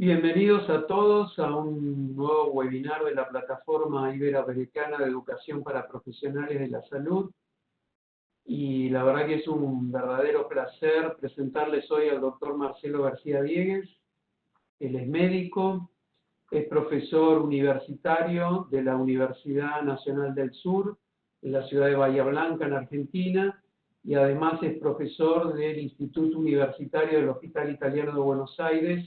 Bienvenidos a todos a un nuevo webinar de la Plataforma Iberoamericana de Educación para Profesionales de la Salud. Y la verdad que es un verdadero placer presentarles hoy al doctor Marcelo García Diegues. Él es médico, es profesor universitario de la Universidad Nacional del Sur, en la ciudad de Bahía Blanca, en Argentina, y además es profesor del Instituto Universitario del Hospital Italiano de Buenos Aires,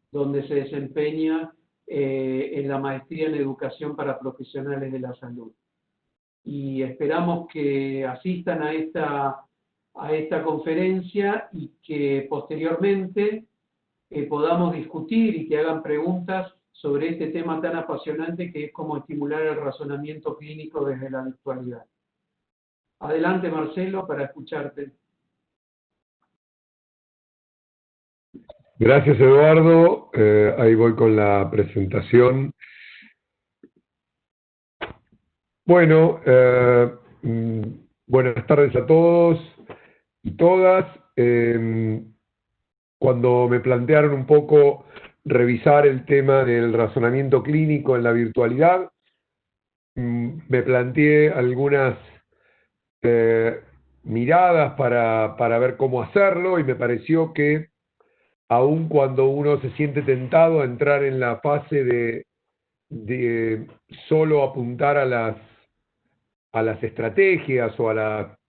donde se desempeña en la maestría en educación para profesionales de la salud. Y esperamos que asistan a esta conferencia y que posteriormente podamos discutir y que hagan preguntas sobre este tema tan apasionante que es cómo estimular el razonamiento clínico desde la virtualidad. Adelante, Marcelo, para escucharte. Gracias, Eduardo. Ahí voy con la presentación. Bueno, buenas tardes a todos y todas. Cuando me plantearon un poco revisar el tema del razonamiento clínico en la virtualidad, me planteé algunas miradas para ver cómo hacerlo, y me pareció que aun cuando uno se siente tentado a entrar en la fase de solo apuntar a las estrategias o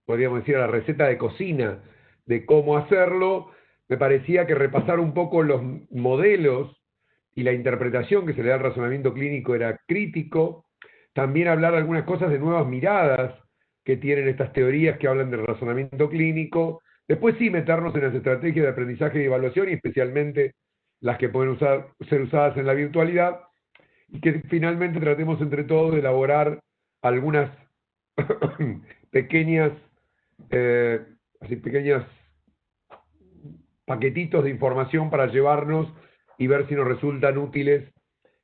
podríamos decir, a la receta de cocina de cómo hacerlo, me parecía que repasar un poco los modelos y la interpretación que se le da al razonamiento clínico era crítico. También hablar algunas cosas de nuevas miradas que tienen estas teorías que hablan del razonamiento clínico. Después sí meternos en las estrategias de aprendizaje y evaluación, y especialmente las que pueden ser usadas en la virtualidad, y que finalmente tratemos entre todos de elaborar algunas pequeñas paquetitos de información para llevarnos y ver si nos resultan útiles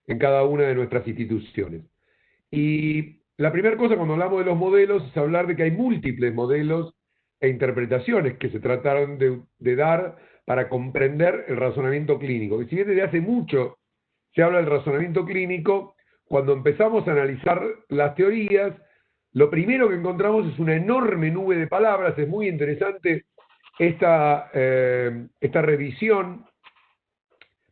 en cada una de nuestras instituciones. Y la primera cosa cuando hablamos de los modelos es hablar de que hay múltiples modelos e interpretaciones que se trataron de dar para comprender el razonamiento clínico. Y si bien desde hace mucho se habla del razonamiento clínico, cuando empezamos a analizar las teorías, lo primero que encontramos es una enorme nube de palabras. Es muy interesante esta revisión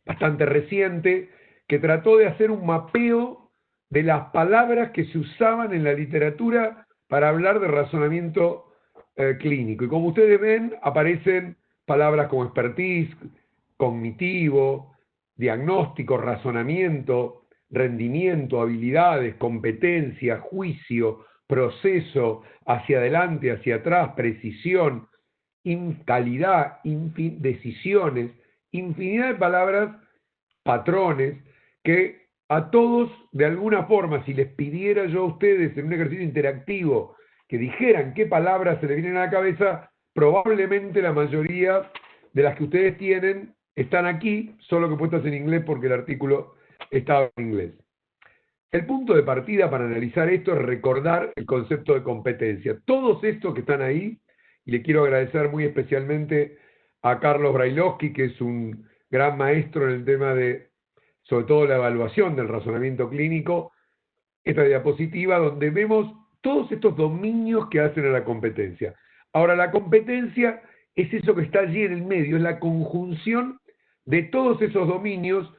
bastante reciente que trató de hacer un mapeo de las palabras que se usaban en la literatura para hablar de razonamiento clínico. Y como ustedes ven, aparecen palabras como expertise, cognitivo, diagnóstico, razonamiento, rendimiento, habilidades, competencia, juicio, proceso, hacia adelante, hacia atrás, precisión, calidad, decisiones, infinidad de palabras, patrones, que a todos, de alguna forma, si les pidiera yo a ustedes en un ejercicio interactivo que dijeran qué palabras se les vienen a la cabeza, probablemente la mayoría de las que ustedes tienen están aquí, solo que puestas en inglés porque el artículo estaba en inglés. El punto de partida para analizar esto es recordar el concepto de competencia. Todos estos que están ahí, y le quiero agradecer muy especialmente a Carlos Brailovsky, que es un gran maestro en el tema de, sobre todo, la evaluación del razonamiento clínico, esta diapositiva donde vemos todos estos dominios que hacen a la competencia. Ahora, la competencia es eso que está allí en el medio, es la conjunción de todos esos dominios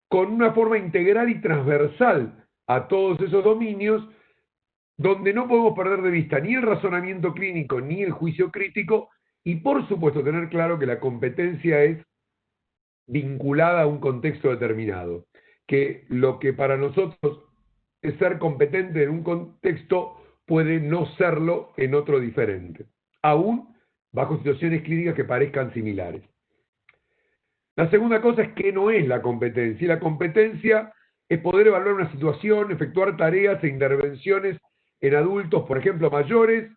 con una forma integral y transversal a todos esos dominios, donde no podemos perder de vista ni el razonamiento clínico ni el juicio crítico, y por supuesto tener claro que la competencia es vinculada a un contexto determinado, que lo que para nosotros es ser competente en un contexto puede no serlo en otro diferente, aún bajo situaciones clínicas que parezcan similares. La segunda cosa es que no es la competencia. Y la competencia es poder evaluar una situación, efectuar tareas e intervenciones en adultos, por ejemplo, mayores,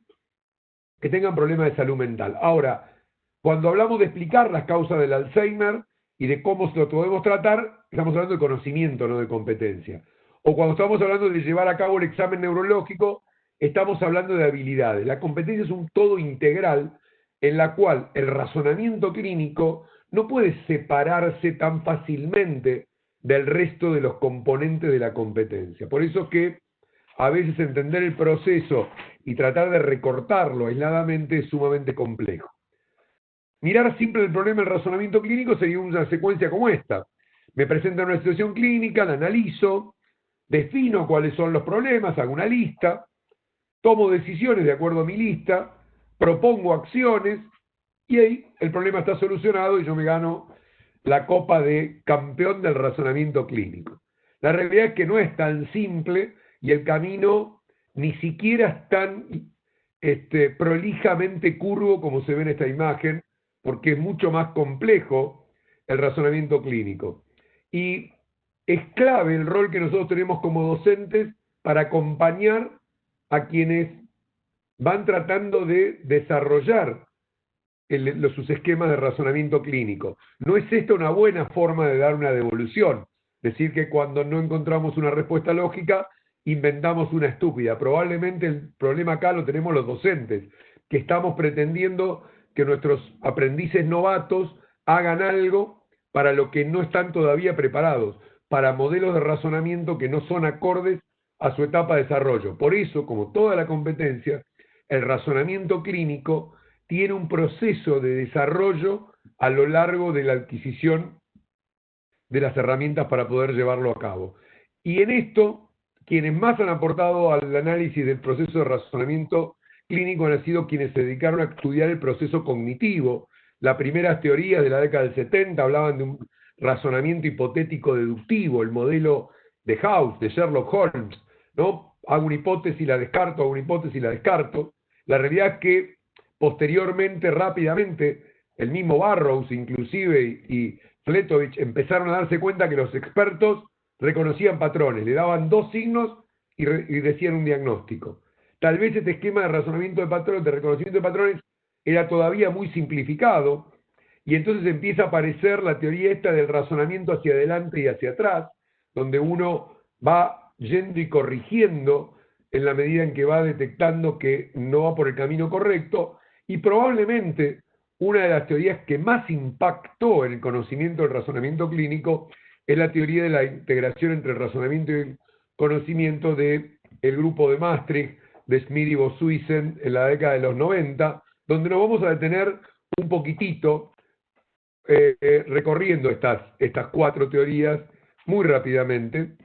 que tengan problemas de salud mental. Ahora, cuando hablamos de explicar las causas del Alzheimer y de cómo lo podemos tratar, estamos hablando de conocimiento, no de competencia. O cuando estamos hablando de llevar a cabo el examen neurológico, estamos hablando de habilidades. La competencia es un todo integral en la cual el razonamiento clínico no puede separarse tan fácilmente del resto de los componentes de la competencia. Por eso que a veces entender el proceso y tratar de recortarlo aisladamente es sumamente complejo. Mirar siempre el problema del razonamiento clínico sería una secuencia como esta. Me presentan una situación clínica, la analizo, defino cuáles son los problemas, hago una lista, tomo decisiones de acuerdo a mi lista, propongo acciones y ahí el problema está solucionado y yo me gano la copa de campeón del razonamiento clínico. La realidad es que no es tan simple y el camino ni siquiera es tan prolijamente curvo como se ve en esta imagen, porque es mucho más complejo el razonamiento clínico. Y es clave el rol que nosotros tenemos como docentes para acompañar a quienes van tratando de desarrollar sus esquemas de razonamiento clínico. No es esta una buena forma de dar una devolución, decir que cuando no encontramos una respuesta lógica, inventamos una estúpida. Probablemente el problema acá lo tenemos los docentes, que estamos pretendiendo que nuestros aprendices novatos hagan algo para lo que no están todavía preparados, para modelos de razonamiento que no son acordes a su etapa de desarrollo. Por eso, como toda la competencia, el razonamiento clínico tiene un proceso de desarrollo a lo largo de la adquisición de las herramientas para poder llevarlo a cabo. Y en esto, quienes más han aportado al análisis del proceso de razonamiento clínico han sido quienes se dedicaron a estudiar el proceso cognitivo. Las primeras teorías de la década del 70 hablaban de un razonamiento hipotético deductivo, el modelo de House, de Sherlock Holmes, ¿no? Hago una hipótesis, la descarto, hago una hipótesis, la descarto. La realidad es que posteriormente, rápidamente, el mismo Burroughs inclusive y Fletovich empezaron a darse cuenta que los expertos reconocían patrones, le daban dos signos y decían un diagnóstico. Tal vez este esquema de razonamiento de patrones, de reconocimiento de patrones, era todavía muy simplificado, y entonces empieza a aparecer la teoría esta del razonamiento hacia adelante y hacia atrás, donde uno va yendo y corrigiendo en la medida en que va detectando que no va por el camino correcto, y probablemente una de las teorías que más impactó en el conocimiento del razonamiento clínico es la teoría de la integración entre el razonamiento y el conocimiento del grupo de Maastricht, de Schmidt y Bosuisen en la década de los 90, donde nos vamos a detener un poquitito recorriendo estas cuatro teorías muy rápidamente.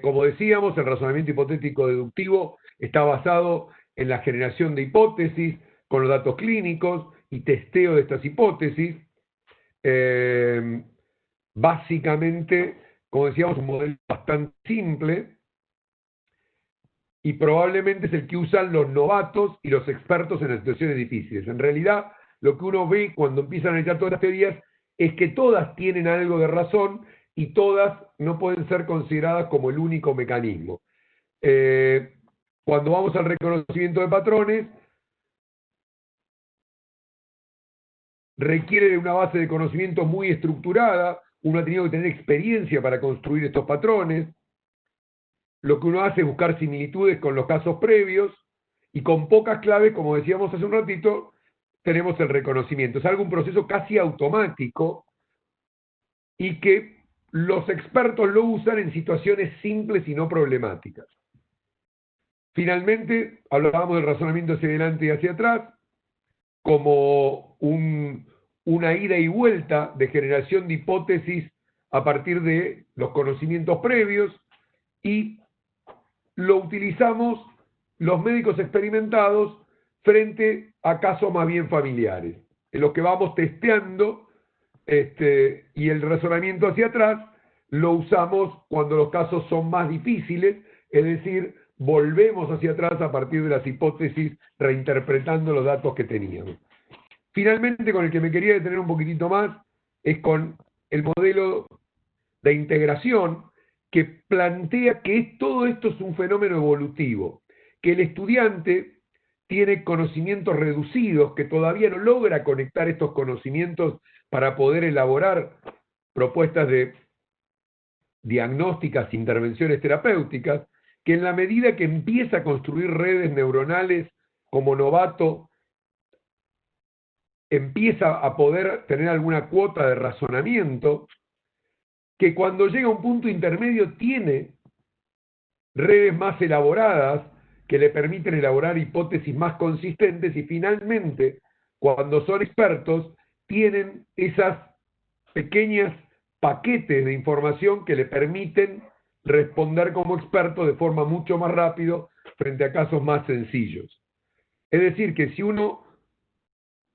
Como decíamos, el razonamiento hipotético deductivo está basado en la generación de hipótesis con los datos clínicos y testeo de estas hipótesis. Básicamente, como decíamos, un modelo bastante simple y probablemente es el que usan los novatos y los expertos en las situaciones difíciles. En realidad, lo que uno ve cuando empiezan a analizar todas las teorías es que todas tienen algo de razón y todas no pueden ser consideradas como el único mecanismo. Cuando vamos al reconocimiento de patrones, requiere de una base de conocimiento muy estructurada, uno ha tenido que tener experiencia para construir estos patrones, lo que uno hace es buscar similitudes con los casos previos, y con pocas claves, como decíamos hace un ratito, tenemos el reconocimiento. Es un proceso casi automático y que los expertos lo usan en situaciones simples y no problemáticas. Finalmente, hablábamos del razonamiento hacia adelante y hacia atrás, como una ida y vuelta de generación de hipótesis a partir de los conocimientos previos, y lo utilizamos los médicos experimentados frente a casos más bien familiares, en los que vamos testeando, y el razonamiento hacia atrás lo usamos cuando los casos son más difíciles, es decir, volvemos hacia atrás a partir de las hipótesis, reinterpretando los datos que teníamos. Finalmente, con el que me quería detener un poquitito más, es con el modelo de integración, que plantea que todo esto es un fenómeno evolutivo, que el estudiante tiene conocimientos reducidos, que todavía no logra conectar estos conocimientos para poder elaborar propuestas de diagnósticas, intervenciones terapéuticas, que en la medida que empieza a construir redes neuronales como novato empieza a poder tener alguna cuota de razonamiento, que cuando llega a un punto intermedio tiene redes más elaboradas que le permiten elaborar hipótesis más consistentes y finalmente, cuando son expertos, tienen esas pequeñas paquetes de información que le permiten responder como experto de forma mucho más rápido frente a casos más sencillos. Es decir, que si uno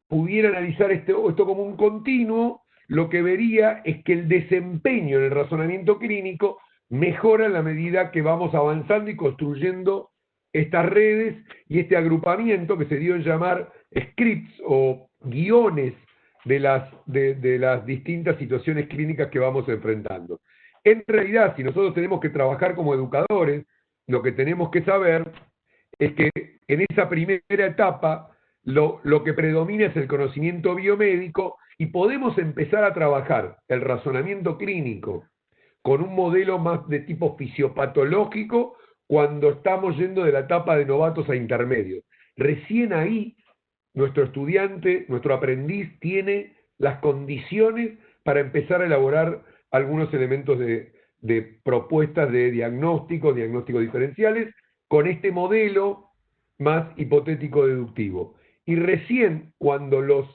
pudiera analizar esto como un continuo, lo que vería es que el desempeño en el razonamiento clínico mejora en la medida que vamos avanzando y construyendo estas redes y este agrupamiento que se dio en llamar scripts o guiones de las distintas situaciones clínicas que vamos enfrentando. En realidad, si nosotros tenemos que trabajar como educadores, lo que tenemos que saber es que en esa primera etapa lo que predomina es el conocimiento biomédico y podemos empezar a trabajar el razonamiento clínico con un modelo más de tipo fisiopatológico cuando estamos yendo de la etapa de novatos a intermedios. Recién ahí nuestro estudiante, nuestro aprendiz tiene las condiciones para empezar a elaborar algunos elementos de propuestas de diagnósticos diferenciales con este modelo más hipotético deductivo. Y recién cuando los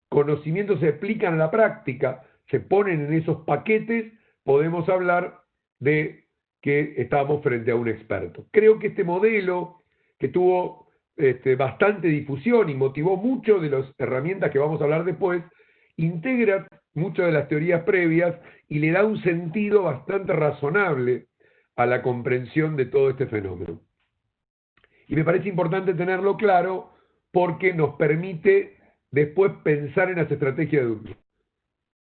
conocimientos se aplican a la práctica, se ponen en esos paquetes, podemos hablar de que estamos frente a un experto. Creo que este modelo, que tuvo bastante difusión y motivó mucho de las herramientas que vamos a hablar después, integra muchas de las teorías previas y le da un sentido bastante razonable a la comprensión de todo este fenómeno. Y me parece importante tenerlo claro porque nos permite después pensar en las estrategias deductivas.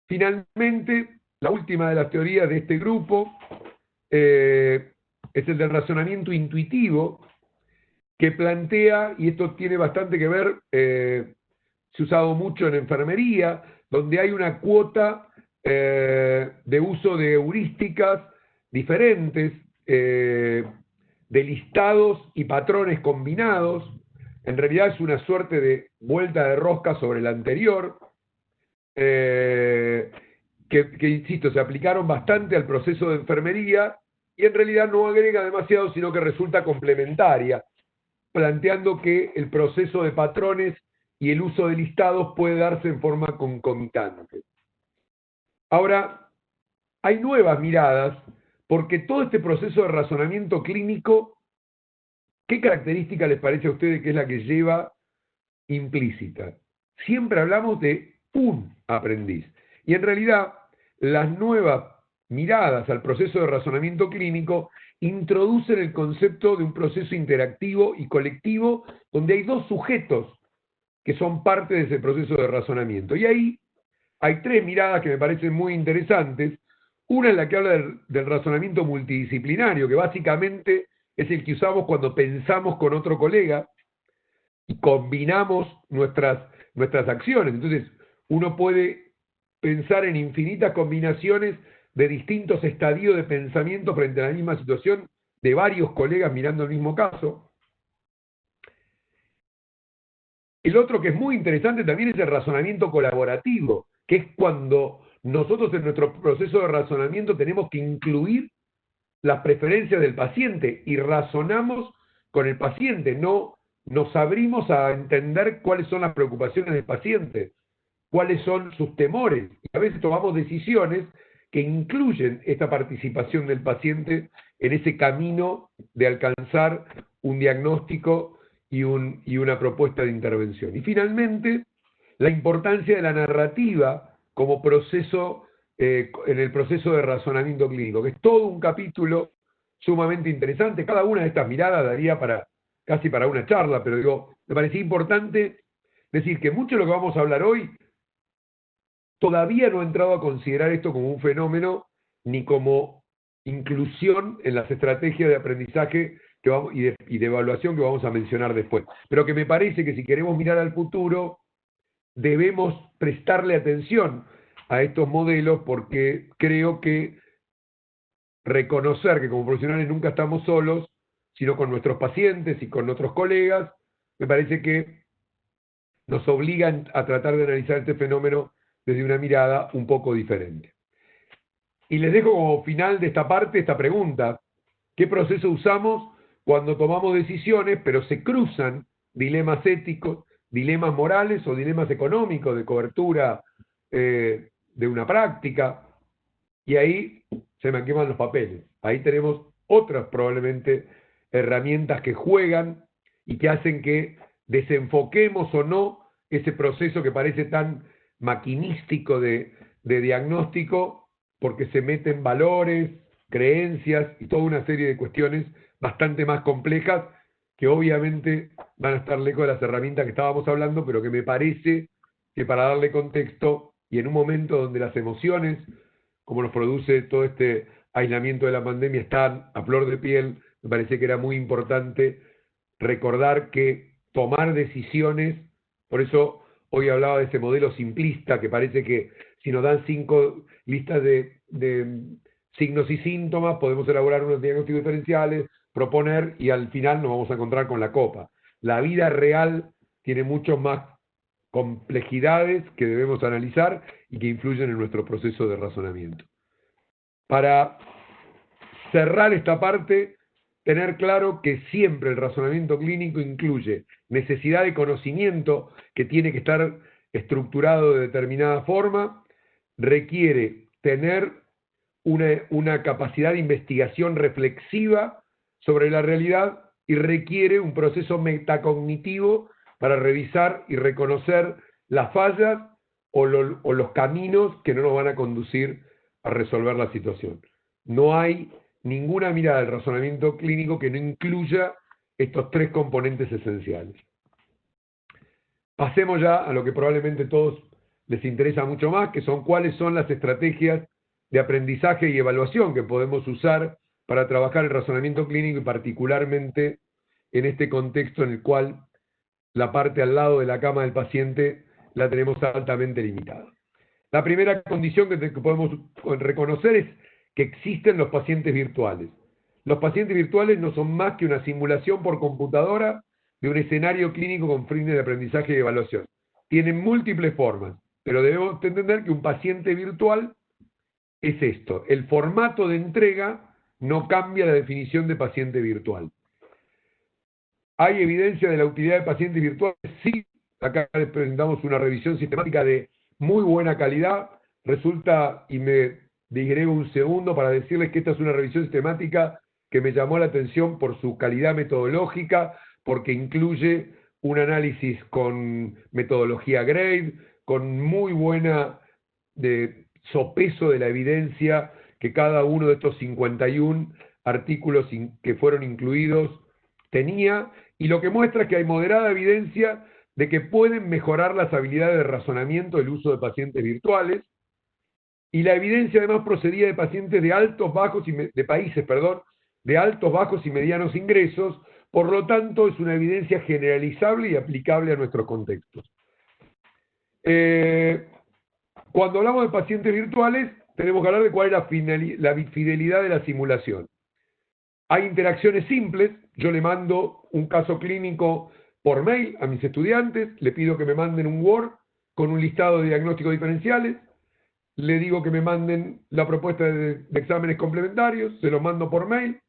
Finalmente, la última de las teorías de este grupo es el del razonamiento intuitivo, que plantea, y esto tiene bastante que ver, se ha usado mucho en enfermería, donde hay una cuota de uso de heurísticas diferentes, de listados y patrones combinados. En realidad es una suerte de vuelta de rosca sobre la anterior, que, insisto, se aplicaron bastante al proceso de enfermería y en realidad no agrega demasiado, sino que resulta complementaria, planteando que el proceso de patrones y el uso de listados puede darse en forma concomitante. Ahora, hay nuevas miradas, porque todo este proceso de razonamiento clínico, ¿qué característica les parece a ustedes que es la que lleva implícita? Siempre hablamos de un aprendiz. Y en realidad, las nuevas miradas al proceso de razonamiento clínico introducen el concepto de un proceso interactivo y colectivo donde hay dos sujetos que son parte de ese proceso de razonamiento. Y ahí hay tres miradas que me parecen muy interesantes. Una es la que habla del razonamiento multidisciplinario, que básicamente es el que usamos cuando pensamos con otro colega y combinamos nuestras acciones. Entonces, uno puede pensar en infinitas combinaciones de distintos estadios de pensamiento frente a la misma situación de varios colegas mirando el mismo caso. El otro que es muy interesante también es el razonamiento colaborativo, que es cuando nosotros en nuestro proceso de razonamiento tenemos que incluir las preferencias del paciente y razonamos con el paciente, no nos abrimos a entender cuáles son las preocupaciones del paciente, cuáles son sus temores. Y a veces tomamos decisiones que incluyen esta participación del paciente en ese camino de alcanzar un diagnóstico y una propuesta de intervención. Y finalmente, la importancia de la narrativa como proceso, en el proceso de razonamiento clínico, que es todo un capítulo sumamente interesante. Cada una de estas miradas daría casi para una charla, pero digo, me parecía importante decir que mucho de lo que vamos a hablar hoy todavía no ha entrado a considerar esto como un fenómeno ni como inclusión en las estrategias de aprendizaje y de evaluación que vamos a mencionar después. Pero que me parece que si queremos mirar al futuro, debemos prestarle atención a estos modelos porque creo que reconocer que como profesionales nunca estamos solos, sino con nuestros pacientes y con nuestros colegas, me parece que nos obligan a tratar de analizar este fenómeno desde una mirada un poco diferente. Y les dejo como final de esta parte esta pregunta: ¿qué proceso usamos cuando tomamos decisiones, pero se cruzan dilemas éticos, dilemas morales o dilemas económicos de cobertura de una práctica? Y ahí se me queman los papeles. Ahí tenemos otras probablemente herramientas que juegan y que hacen que desenfoquemos o no ese proceso que parece tan maquinístico de diagnóstico, porque se meten valores, creencias y toda una serie de cuestiones bastante más complejas que obviamente van a estar lejos de las herramientas que estábamos hablando, pero que me parece que para darle contexto y en un momento donde las emociones, como nos produce todo este aislamiento de la pandemia, están a flor de piel, me parece que era muy importante recordar que tomar decisiones, por eso hoy hablaba de ese modelo simplista, que parece que si nos dan 5 listas de signos y síntomas, podemos elaborar unos diagnósticos diferenciales, proponer, y al final nos vamos a encontrar con la copa. La vida real tiene mucho más complejidades que debemos analizar y que influyen en nuestro proceso de razonamiento. Para cerrar esta parte, tener claro que siempre el razonamiento clínico incluye necesidad de conocimiento que tiene que estar estructurado de determinada forma, requiere tener una capacidad de investigación reflexiva sobre la realidad y requiere un proceso metacognitivo para revisar y reconocer las fallas o los caminos que no nos van a conducir a resolver la situación. No hay ninguna mirada del razonamiento clínico que no incluya estos 3 componentes esenciales. Pasemos ya a lo que probablemente a todos les interesa mucho más, que son cuáles son las estrategias de aprendizaje y evaluación que podemos usar para trabajar el razonamiento clínico y particularmente en este contexto en el cual la parte al lado de la cama del paciente la tenemos altamente limitada. La primera condición que podemos reconocer es que existen los pacientes virtuales. Los pacientes virtuales no son más que una simulación por computadora de un escenario clínico con fines de aprendizaje y evaluación. Tienen múltiples formas, pero debemos entender que un paciente virtual es esto. El formato de entrega no cambia la definición de paciente virtual. ¿Hay evidencia de la utilidad de pacientes virtuales? Sí. Acá les presentamos una revisión sistemática de muy buena calidad. Resulta, y me digrego un segundo para decirles que esta es una revisión sistemática que me llamó la atención por su calidad metodológica, porque incluye un análisis con metodología GRADE, con muy buena sopeso de la evidencia que cada uno de estos 51 artículos que fueron incluidos tenía, y lo que muestra es que hay moderada evidencia de que pueden mejorar las habilidades de razonamiento del uso de pacientes virtuales, y la evidencia además procedía de pacientes de altos, bajos y de países, de altos, bajos y medianos ingresos. Por lo tanto, es una evidencia generalizable y aplicable a nuestros contextos. Cuando hablamos de pacientes virtuales, tenemos que hablar de cuál es la fidelidad de la simulación. Hay interacciones simples. Yo le mando un caso clínico por mail a mis estudiantes, le pido que me manden un Word con un listado de diagnósticos diferenciales, le digo que me manden la propuesta de exámenes complementarios, se los mando por mail.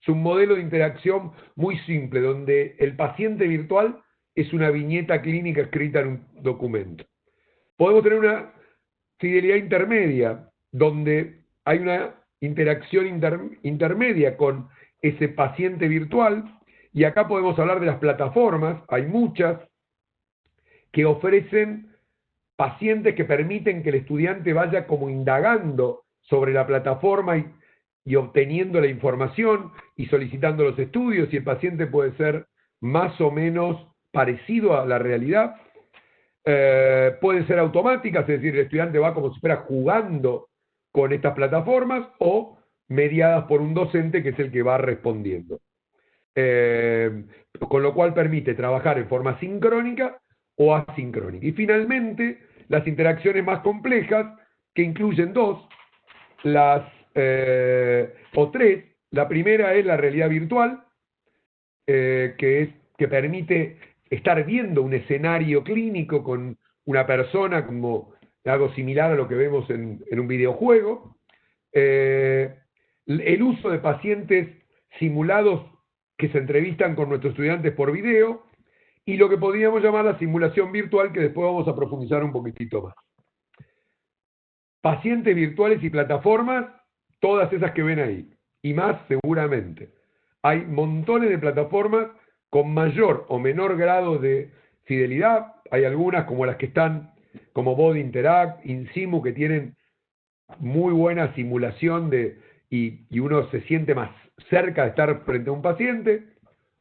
Es un modelo de interacción muy simple, donde el paciente virtual es una viñeta clínica escrita en un documento. Podemos tener una fidelidad intermedia, donde hay una interacción intermedia con ese paciente virtual, y acá podemos hablar de las plataformas. Hay muchas que ofrecen pacientes que permiten que el estudiante vaya como indagando sobre la plataforma y obteniendo la información y solicitando los estudios, y el paciente puede ser más o menos parecido a la realidad. Pueden ser automáticas, es decir, el estudiante va como si fuera jugando con estas plataformas, o mediadas por un docente que es el que va respondiendo. Con lo cual permite trabajar en forma sincrónica o asincrónica. Y finalmente, las interacciones más complejas, que incluyen 2, o 3. La primera es la realidad virtual, que permite estar viendo un escenario clínico con una persona, como algo similar a lo que vemos en un videojuego. El uso de pacientes simulados que se entrevistan con nuestros estudiantes por video, y lo que podríamos llamar la simulación virtual, que después vamos a profundizar un poquitito más. Pacientes virtuales y plataformas, todas esas que ven ahí, y más seguramente. Hay montones de plataformas con mayor o menor grado de fidelidad. Hay algunas como las que están, como Body Interact, Insimu, que tienen muy buena simulación y uno se siente más cerca de estar frente a un paciente.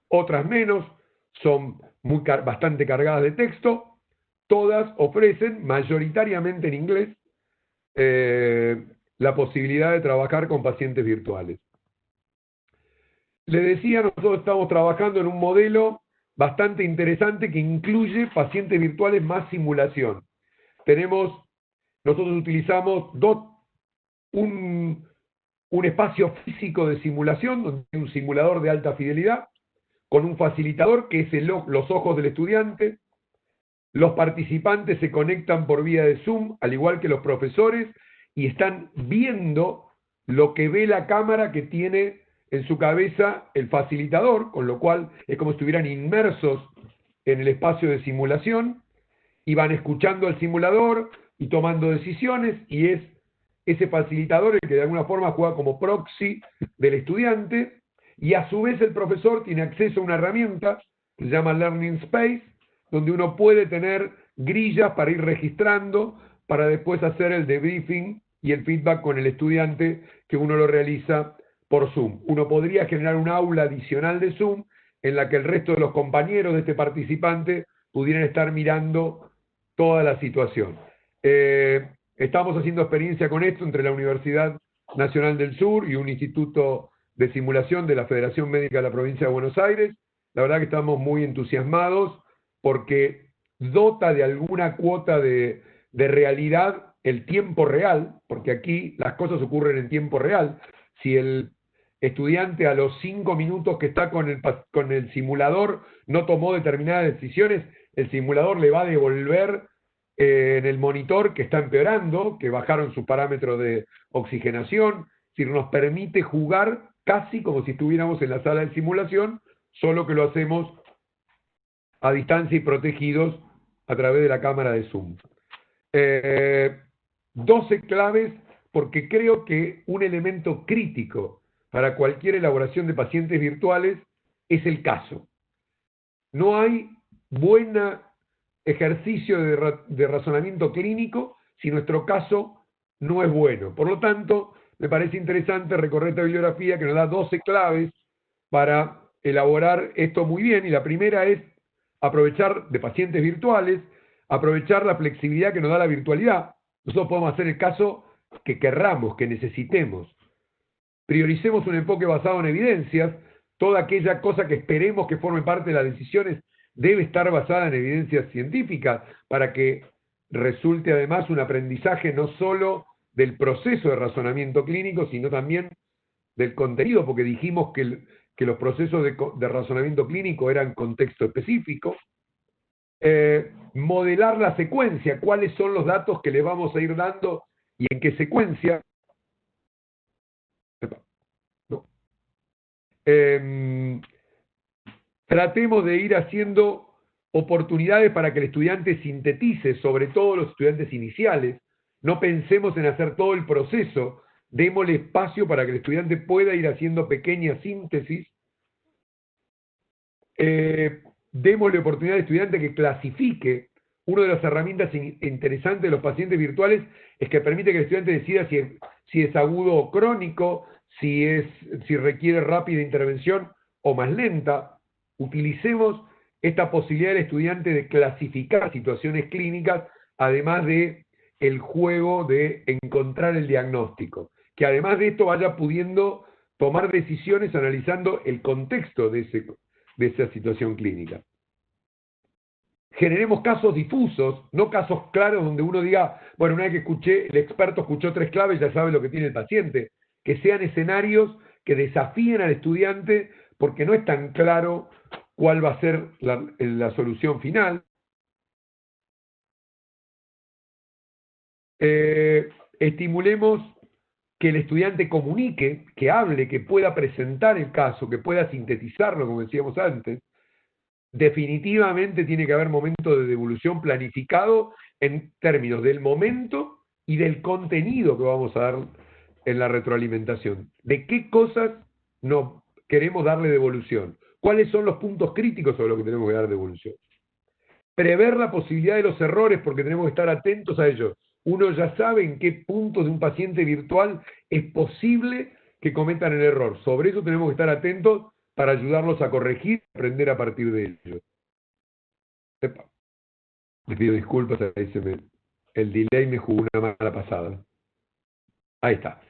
Otras menos, son bastante cargadas de texto. Todas ofrecen, mayoritariamente en inglés, la posibilidad de trabajar con pacientes virtuales. Le decía, nosotros estamos trabajando en un modelo bastante interesante que incluye pacientes virtuales más simulación. Nosotros utilizamos un espacio físico de simulación, donde hay un simulador de alta fidelidad, con un facilitador que es los ojos del estudiante. Los participantes se conectan por vía de Zoom, al igual que los profesores, y están viendo lo que ve la cámara que tiene en su cabeza el facilitador, con lo cual es como si estuvieran inmersos en el espacio de simulación, y van escuchando al simulador y tomando decisiones, y es ese facilitador el que de alguna forma juega como proxy del estudiante, y a su vez el profesor tiene acceso a una herramienta que se llama Learning Space, donde uno puede tener grillas para ir registrando, para después hacer el debriefing y el feedback con el estudiante, que uno lo realiza por Zoom. Uno podría generar un aula adicional de Zoom en la que el resto de los compañeros de este participante pudieran estar mirando toda la situación. Estamos haciendo experiencia con esto entre la Universidad Nacional del Sur y un instituto de simulación de la Federación Médica de la Provincia de Buenos Aires. La verdad que estamos muy entusiasmados porque dota de alguna cuota de realidad el tiempo real, porque aquí las cosas ocurren en tiempo real. Si el estudiante a los 5 minutos que está con el simulador no tomó determinadas decisiones, el simulador le va a devolver en el monitor que está empeorando, que bajaron sus parámetros de oxigenación. Es decir, nos permite jugar casi como si estuviéramos en la sala de simulación, solo que lo hacemos a distancia y protegidos a través de la cámara de Zoom. 12 claves, porque creo que un elemento crítico para cualquier elaboración de pacientes virtuales es el caso. No hay buen ejercicio de razonamiento clínico si nuestro caso no es bueno. Por lo tanto, me parece interesante recorrer esta bibliografía que nos da 12 claves para elaborar esto muy bien, y la primera es aprovechar de pacientes virtuales, aprovechar la flexibilidad que nos da la virtualidad. Nosotros podemos hacer el caso que querramos, que necesitemos. Prioricemos un enfoque basado en evidencias. Toda aquella cosa que esperemos que forme parte de las decisiones debe estar basada en evidencias científicas para que resulte además un aprendizaje no solo del proceso de razonamiento clínico, sino también del contenido, porque dijimos que los procesos de razonamiento clínico eran contexto específico. Modelar la secuencia, cuáles son los datos que le vamos a ir dando y en qué secuencia. No. Tratemos de ir haciendo oportunidades para que el estudiante sintetice, sobre todo los estudiantes iniciales. No pensemos en hacer todo el proceso, démosle espacio para que el estudiante pueda ir haciendo pequeñas síntesis. Démosle oportunidad al estudiante que clasifique. Una de las herramientas interesantes de los pacientes virtuales es que permite que el estudiante decida si es agudo o crónico, si requiere rápida intervención o más lenta. Utilicemos esta posibilidad del estudiante de clasificar situaciones clínicas, además de el juego de encontrar el diagnóstico. Que además de esto vaya pudiendo tomar decisiones analizando el contexto de esa situación clínica. Generemos casos difusos, no casos claros donde uno diga, bueno, una vez que el experto escuchó 3 claves, ya sabe lo que tiene el paciente. Que sean escenarios que desafíen al estudiante, porque no es tan claro cuál va a ser la solución final. Estimulemos que el estudiante comunique, que hable, que pueda presentar el caso, que pueda sintetizarlo, como decíamos antes. Definitivamente tiene que haber momento de devolución planificado en términos del momento y del contenido que vamos a dar en la retroalimentación. ¿De qué cosas no queremos darle devolución? ¿Cuáles son los puntos críticos sobre los que tenemos que dar devolución? Prever la posibilidad de los errores porque tenemos que estar atentos a ellos. Uno ya sabe en qué puntos de un paciente virtual es posible que cometan el error. Sobre eso tenemos que estar atentos para ayudarlos a corregir y aprender a partir de ello. Epa. Les pido disculpas, ahí el delay me jugó una mala pasada. Ahí está.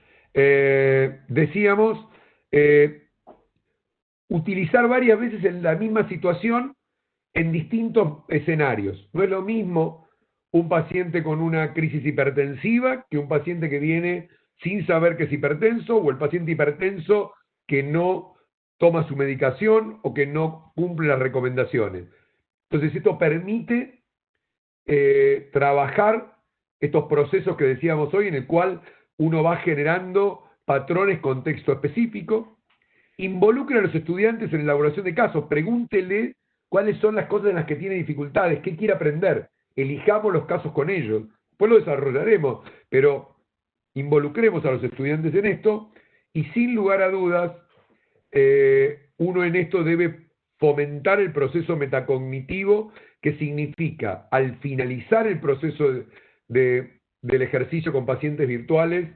Decíamos, utilizar varias veces en la misma situación en distintos escenarios. No es lo mismo un paciente con una crisis hipertensiva que un paciente que viene sin saber que es hipertenso, o el paciente hipertenso que no toma su medicación o que no cumple las recomendaciones. Entonces esto permite trabajar estos procesos que decíamos hoy, en el cual uno va generando patrones con texto específico. Involucre a los estudiantes en la elaboración de casos, pregúntele cuáles son las cosas en las que tiene dificultades, qué quiere aprender, elijamos los casos con ellos, después lo desarrollaremos, pero involucremos a los estudiantes en esto, y sin lugar a dudas, uno en esto debe fomentar el proceso metacognitivo, que significa, al finalizar el proceso del ejercicio con pacientes virtuales,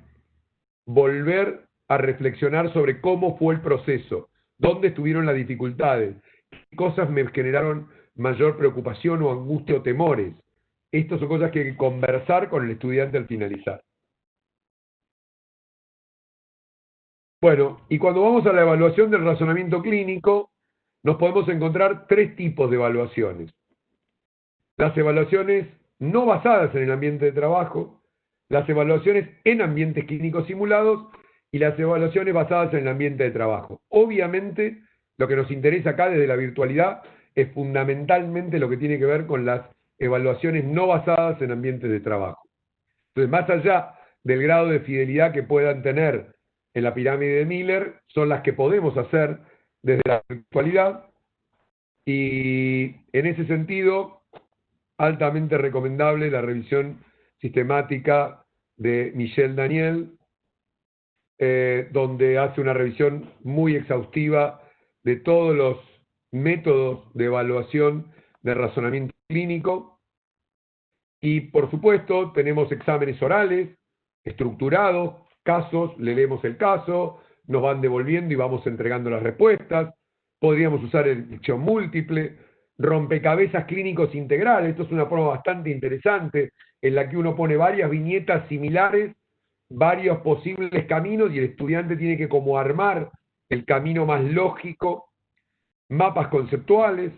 volver a reflexionar sobre cómo fue el proceso, dónde estuvieron las dificultades, qué cosas me generaron mayor preocupación o angustia o temores. Estas son cosas que hay que conversar con el estudiante al finalizar. Bueno, y cuando vamos a la evaluación del razonamiento clínico, nos podemos encontrar tres tipos de evaluaciones. Las evaluaciones no basadas en el ambiente de trabajo, las evaluaciones en ambientes clínicos simulados y las evaluaciones basadas en el ambiente de trabajo. Obviamente, lo que nos interesa acá desde la virtualidad es fundamentalmente lo que tiene que ver con las evaluaciones no basadas en ambientes de trabajo. Entonces, más allá del grado de fidelidad que puedan tener en la pirámide de Miller, son las que podemos hacer desde la virtualidad, y en ese sentido, altamente recomendable la revisión sistemática de Michel Daniel, donde hace una revisión muy exhaustiva de todos los métodos de evaluación de razonamiento clínico. Y por supuesto tenemos exámenes orales, estructurados, casos, le leemos el caso, nos van devolviendo y vamos entregando las respuestas. Podríamos usar elección múltiple, rompecabezas clínicos integrales. Esto es una forma bastante interesante en la que uno pone varias viñetas similares, varios posibles caminos, y el estudiante tiene que como armar el camino más lógico, mapas conceptuales,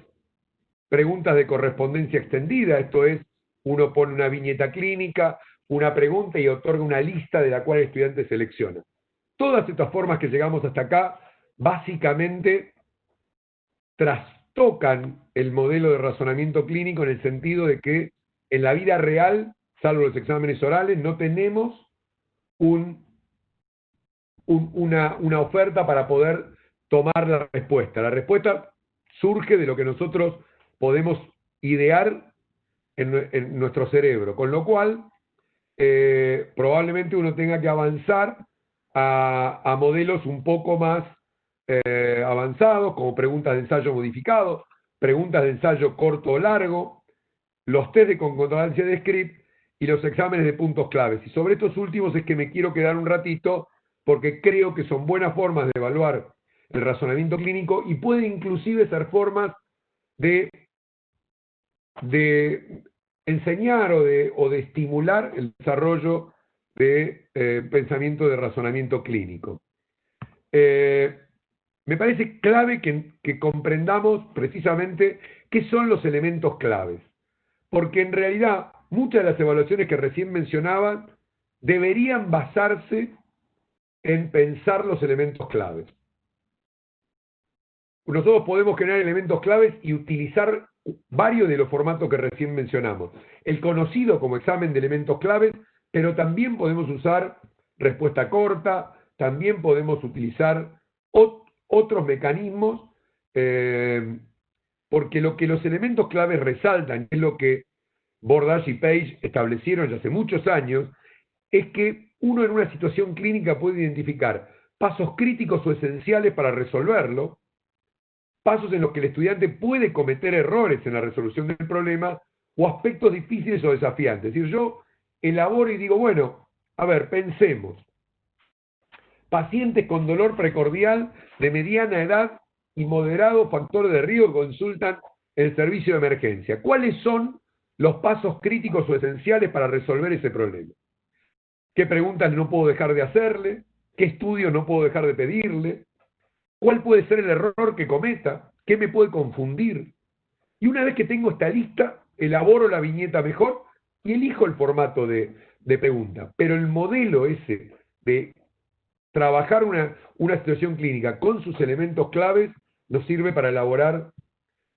preguntas de correspondencia extendida, esto es, uno pone una viñeta clínica, una pregunta y otorga una lista de la cual el estudiante selecciona. Todas estas formas que llegamos hasta acá, básicamente trastocan el modelo de razonamiento clínico en el sentido de que en la vida real, salvo los exámenes orales, no tenemos una oferta para poder tomar la respuesta. La respuesta surge de lo que nosotros podemos idear en nuestro cerebro, con lo cual probablemente uno tenga que avanzar a modelos un poco más avanzados, como preguntas de ensayo modificado, preguntas de ensayo corto o largo, los test de concordancia de script y los exámenes de puntos claves. Y sobre estos últimos es que me quiero quedar un ratito, porque creo que son buenas formas de evaluar el razonamiento clínico y pueden inclusive ser formas de enseñar o de estimular el desarrollo de pensamiento de razonamiento clínico. Me parece clave que comprendamos precisamente qué son los elementos claves, porque en realidad muchas de las evaluaciones que recién mencionaba deberían basarse en pensar los elementos claves. nosotros podemos generar elementos claves y utilizar varios de los formatos que recién mencionamos. El conocido como examen de elementos claves, pero también podemos usar respuesta corta, también podemos utilizar otros mecanismos, porque lo que los elementos claves resaltan, que es lo que Bordage y Page establecieron ya hace muchos años, es que uno en una situación clínica puede identificar pasos críticos o esenciales para resolverlo, pasos en los que el estudiante puede cometer errores en la resolución del problema o aspectos difíciles o desafiantes. Es decir, yo elaboro y digo, bueno, a ver, pensemos. Pacientes con dolor precordial de mediana edad y moderado factor de riesgo consultan el servicio de emergencia. ¿Cuáles son los pasos críticos o esenciales para resolver ese problema? ¿Qué preguntas no puedo dejar de hacerle? ¿Qué estudios no puedo dejar de pedirle? ¿Cuál puede ser el error que cometa? ¿Qué me puede confundir? Y una vez que tengo esta lista, elaboro la viñeta mejor y elijo el formato de pregunta. Pero el modelo ese de trabajar una situación clínica con sus elementos claves nos sirve para elaborar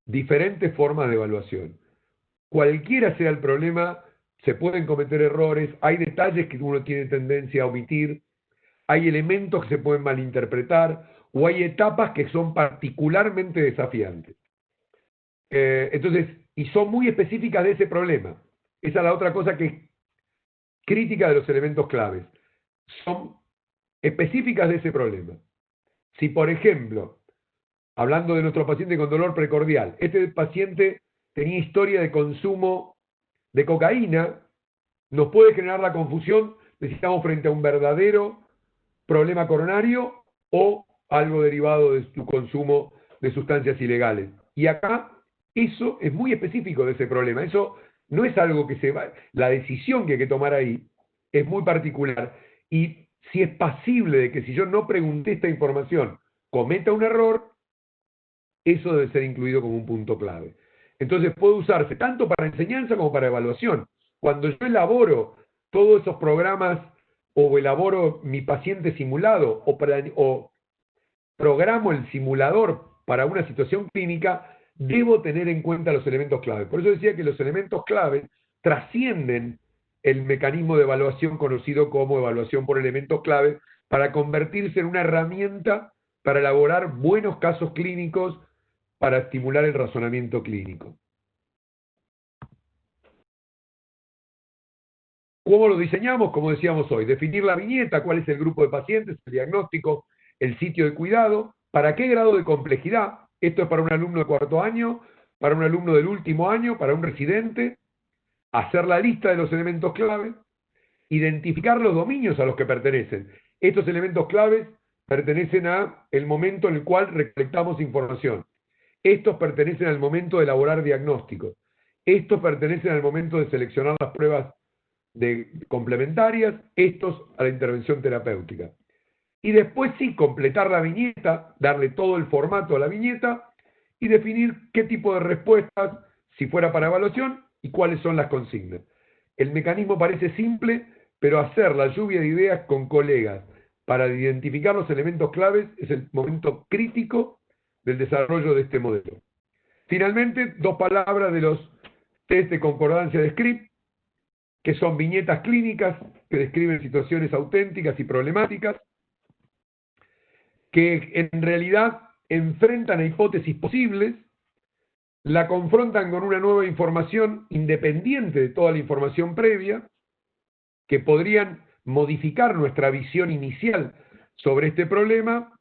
diferentes formas de evaluación. Cualquiera sea el problema, se pueden cometer errores, hay detalles que uno tiene tendencia a omitir, hay elementos que se pueden malinterpretar o hay etapas que son particularmente desafiantes. Entonces, y son muy específicas de ese problema. Esa es la otra cosa que es crítica de los elementos claves. Son específicas de ese problema. Si, por ejemplo, hablando de nuestro paciente con dolor precordial, este paciente tenía historia de consumo de cocaína, nos puede generar la confusión de si estamos frente a un verdadero problema coronario o algo derivado de su consumo de sustancias ilegales. Y acá eso es muy específico de ese problema. Eso no es algo que se va... La decisión que hay que tomar ahí es muy particular. Y si es pasible de que si yo no pregunté esta información cometa un error, eso debe ser incluido como un punto clave. Entonces puede usarse tanto para enseñanza como para evaluación. Cuando yo elaboro todos esos programas o elaboro mi paciente simulado o programo el simulador para una situación clínica, debo tener en cuenta los elementos clave. Por eso decía que los elementos clave trascienden el mecanismo de evaluación conocido como evaluación por elementos clave para convertirse en una herramienta para elaborar buenos casos clínicos para estimular el razonamiento clínico. ¿Cómo lo diseñamos? Como decíamos hoy, definir la viñeta, cuál es el grupo de pacientes, el diagnóstico, el sitio de cuidado, para qué grado de complejidad. Esto es para un alumno de cuarto año, para un alumno del último año, para un residente. Hacer la lista de los elementos clave, identificar los dominios a los que pertenecen. Estos elementos claves pertenecen al momento en el cual recolectamos información. Estos pertenecen al momento de elaborar diagnósticos. Estos pertenecen al momento de seleccionar las pruebas complementarias, estos a la intervención terapéutica. Y después sí, completar la viñeta, darle todo el formato a la viñeta y definir qué tipo de respuestas, si fuera para evaluación, y cuáles son las consignas. El mecanismo parece simple, pero hacer la lluvia de ideas con colegas para identificar los elementos claves es el momento crítico del desarrollo de este modelo. Finalmente, dos palabras de los test de concordancia de script, que son viñetas clínicas que describen situaciones auténticas y problemáticas, que en realidad enfrentan a hipótesis posibles, la confrontan con una nueva información independiente de toda la información previa, que podrían modificar nuestra visión inicial sobre este problema,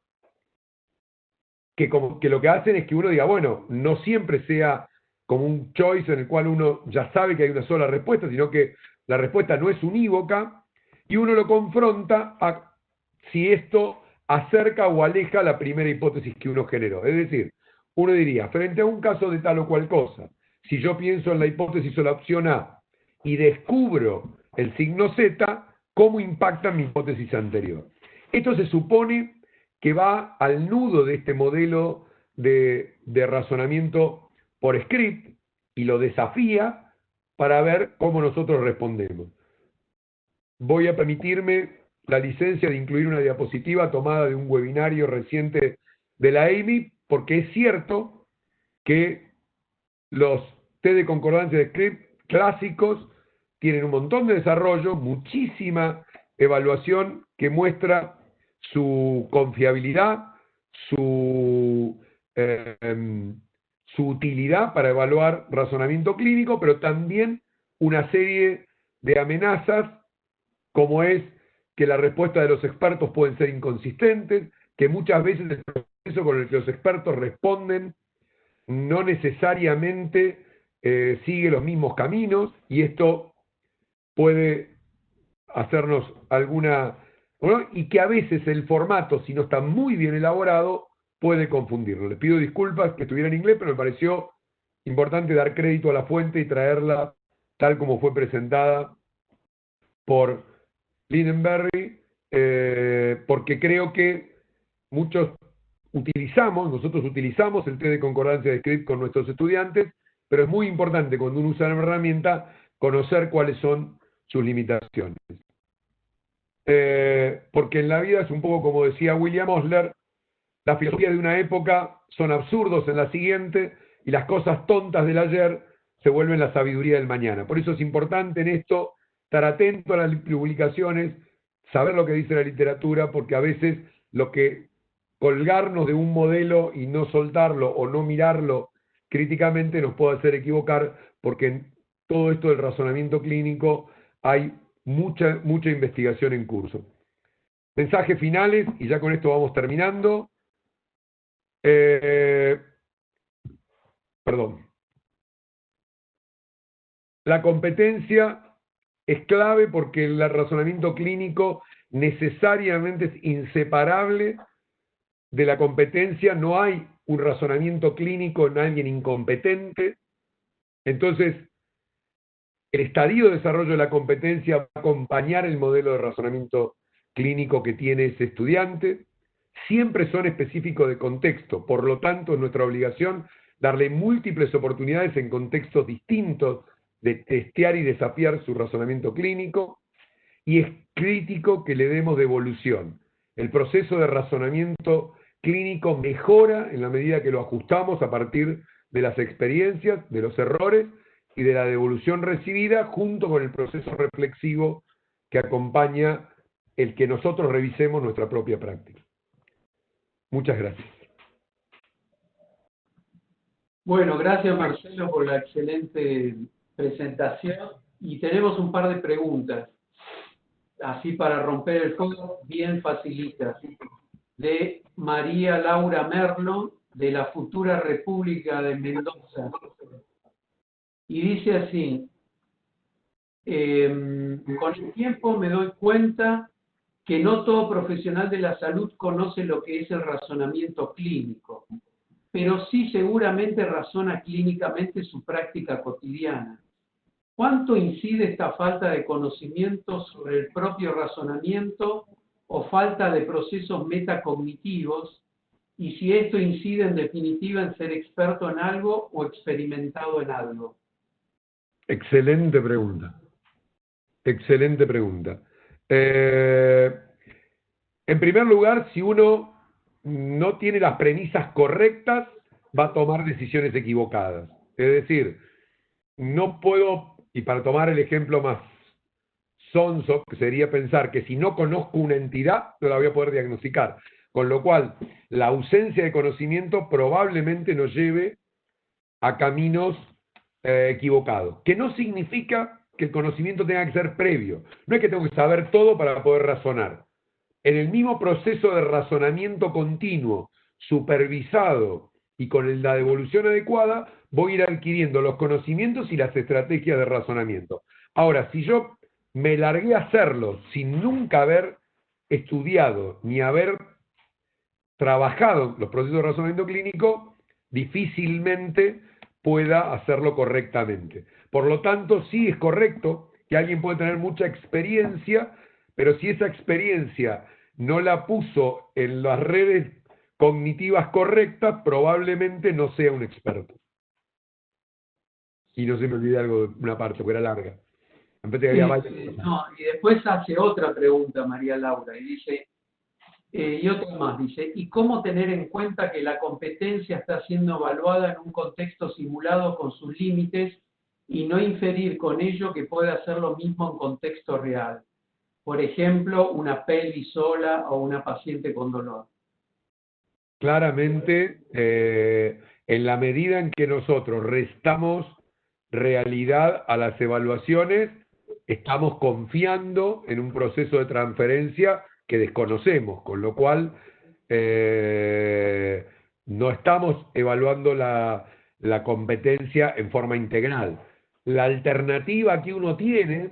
que lo que hacen es que uno diga, bueno, no siempre sea como un choice en el cual uno ya sabe que hay una sola respuesta, sino que la respuesta no es unívoca, y uno lo confronta a si esto acerca o aleja la primera hipótesis que uno generó. Es decir, uno diría, frente a un caso de tal o cual cosa, si yo pienso en la hipótesis o la opción A y descubro el signo Z, ¿cómo impacta mi hipótesis anterior? Esto se supone que va al nudo de este modelo de razonamiento por script y lo desafía para ver cómo nosotros respondemos. Voy a permitirme la licencia de incluir una diapositiva tomada de un webinario reciente de la AMI porque es cierto que los test de concordancia de script clásicos tienen un montón de desarrollo, muchísima evaluación que muestra su confiabilidad, su, su utilidad para evaluar razonamiento clínico, pero también una serie de amenazas, como es que la respuesta de los expertos pueden ser inconsistentes, que muchas veces el proceso con el que los expertos responden no necesariamente sigue los mismos caminos, y esto puede hacernos alguna... ¿no? Y que a veces el formato, si no está muy bien elaborado, puede confundirlo. Les pido disculpas que estuviera en inglés, pero me pareció importante dar crédito a la fuente y traerla tal como fue presentada por Lindenberry, porque creo que nosotros utilizamos el test de concordancia de script con nuestros estudiantes, pero es muy importante cuando uno usa la herramienta conocer cuáles son sus limitaciones. Porque en la vida es un poco como decía William Osler, las filosofías de una época son absurdos en la siguiente, y las cosas tontas del ayer se vuelven la sabiduría del mañana. Por eso es importante en esto estar atento a las publicaciones, saber lo que dice la literatura, porque a veces lo que colgarnos de un modelo y no soltarlo o no mirarlo críticamente nos puede hacer equivocar, porque en todo esto del razonamiento clínico hay mucha investigación en curso. Mensajes finales, y ya con esto vamos terminando. Perdón. La competencia es clave porque el razonamiento clínico necesariamente es inseparable de la competencia. No hay un razonamiento clínico en alguien incompetente. Entonces, el estadio de desarrollo de la competencia va a acompañar el modelo de razonamiento clínico que tiene ese estudiante. Siempre son específicos de contexto, por lo tanto es nuestra obligación darle múltiples oportunidades en contextos distintos de testear y desafiar su razonamiento clínico, y es crítico que le demos devolución. El proceso de razonamiento clínico mejora en la medida que lo ajustamos a partir de las experiencias, de los errores y de la devolución recibida, junto con el proceso reflexivo que acompaña el que nosotros revisemos nuestra propia práctica. Muchas gracias. Bueno, gracias Marcelo por la excelente presentación, y tenemos un par de preguntas, así para romper el juego, bien facilitas, de María Laura Merlo, de la futura República de Mendoza. Y dice así: con el tiempo me doy cuenta que no todo profesional de la salud conoce lo que es el razonamiento clínico, pero sí seguramente razona clínicamente su práctica cotidiana. ¿Cuánto incide esta falta de conocimiento sobre el propio razonamiento o falta de procesos metacognitivos? Y si esto incide en definitiva en ser experto en algo o experimentado en algo. Excelente pregunta. Excelente pregunta. En primer lugar, si uno no tiene las premisas correctas, va a tomar decisiones equivocadas. Es decir, no puedo, y para tomar el ejemplo más sonso, que sería pensar que si no conozco una entidad, no la voy a poder diagnosticar. Con lo cual, la ausencia de conocimiento probablemente nos lleve a caminos equivocados. Que no significa que el conocimiento tenga que ser previo. No es que tengo que saber todo para poder razonar. En el mismo proceso de razonamiento continuo, supervisado y con la devolución adecuada, voy a ir adquiriendo los conocimientos y las estrategias de razonamiento. Ahora, si yo me largué a hacerlo sin nunca haber estudiado ni haber trabajado los procesos de razonamiento clínico, difícilmente pueda hacerlo correctamente. Por lo tanto, sí es correcto que alguien puede tener mucha experiencia, pero si esa experiencia no la puso en las redes cognitivas correctas, probablemente no sea un experto. Y no se me olvide algo de una parte, porque era larga. No, y después hace otra pregunta María Laura, y dice: Y otra más, dice, ¿y cómo tener en cuenta que la competencia está siendo evaluada en un contexto simulado con sus límites y no inferir con ello que puede hacer lo mismo en contexto real? Por ejemplo, una pelvis sola o una paciente con dolor. Claramente, en la medida en que nosotros restamos realidad a las evaluaciones, estamos confiando en un proceso de transferencia que desconocemos, con lo cual no estamos evaluando la competencia en forma integral. La alternativa que uno tiene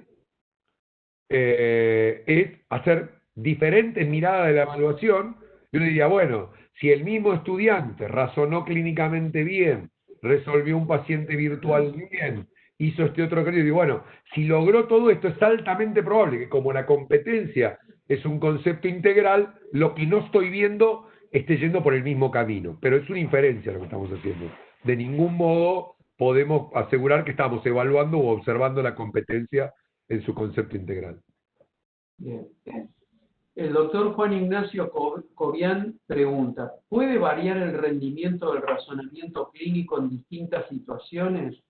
es hacer diferentes miradas de la evaluación. Yo le diría, bueno, si el mismo estudiante razonó clínicamente bien, resolvió un paciente virtual bien, hizo este otro criterio, y bueno, si logró todo esto, es altamente probable que como la competencia es un concepto integral, lo que no estoy viendo esté yendo por el mismo camino. Pero es una inferencia lo que estamos haciendo. De ningún modo podemos asegurar que estamos evaluando o observando la competencia en su concepto integral. Bien. El doctor Juan Ignacio Cobian pregunta, ¿puede variar el rendimiento del razonamiento clínico en distintas situaciones?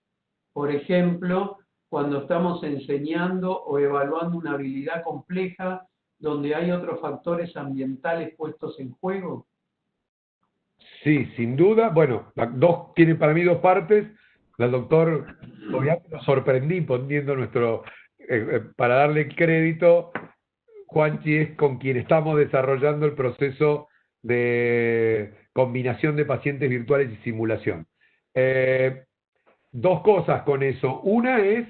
Por ejemplo, cuando estamos enseñando o evaluando una habilidad compleja donde hay otros factores ambientales puestos en juego. Sí, sin duda. Bueno, tiene para mí dos partes. La doctor Cobian nos sorprendí poniendo para darle el crédito, Juanchi es con quien estamos desarrollando el proceso de combinación de pacientes virtuales y simulación. Dos cosas con eso. Una es,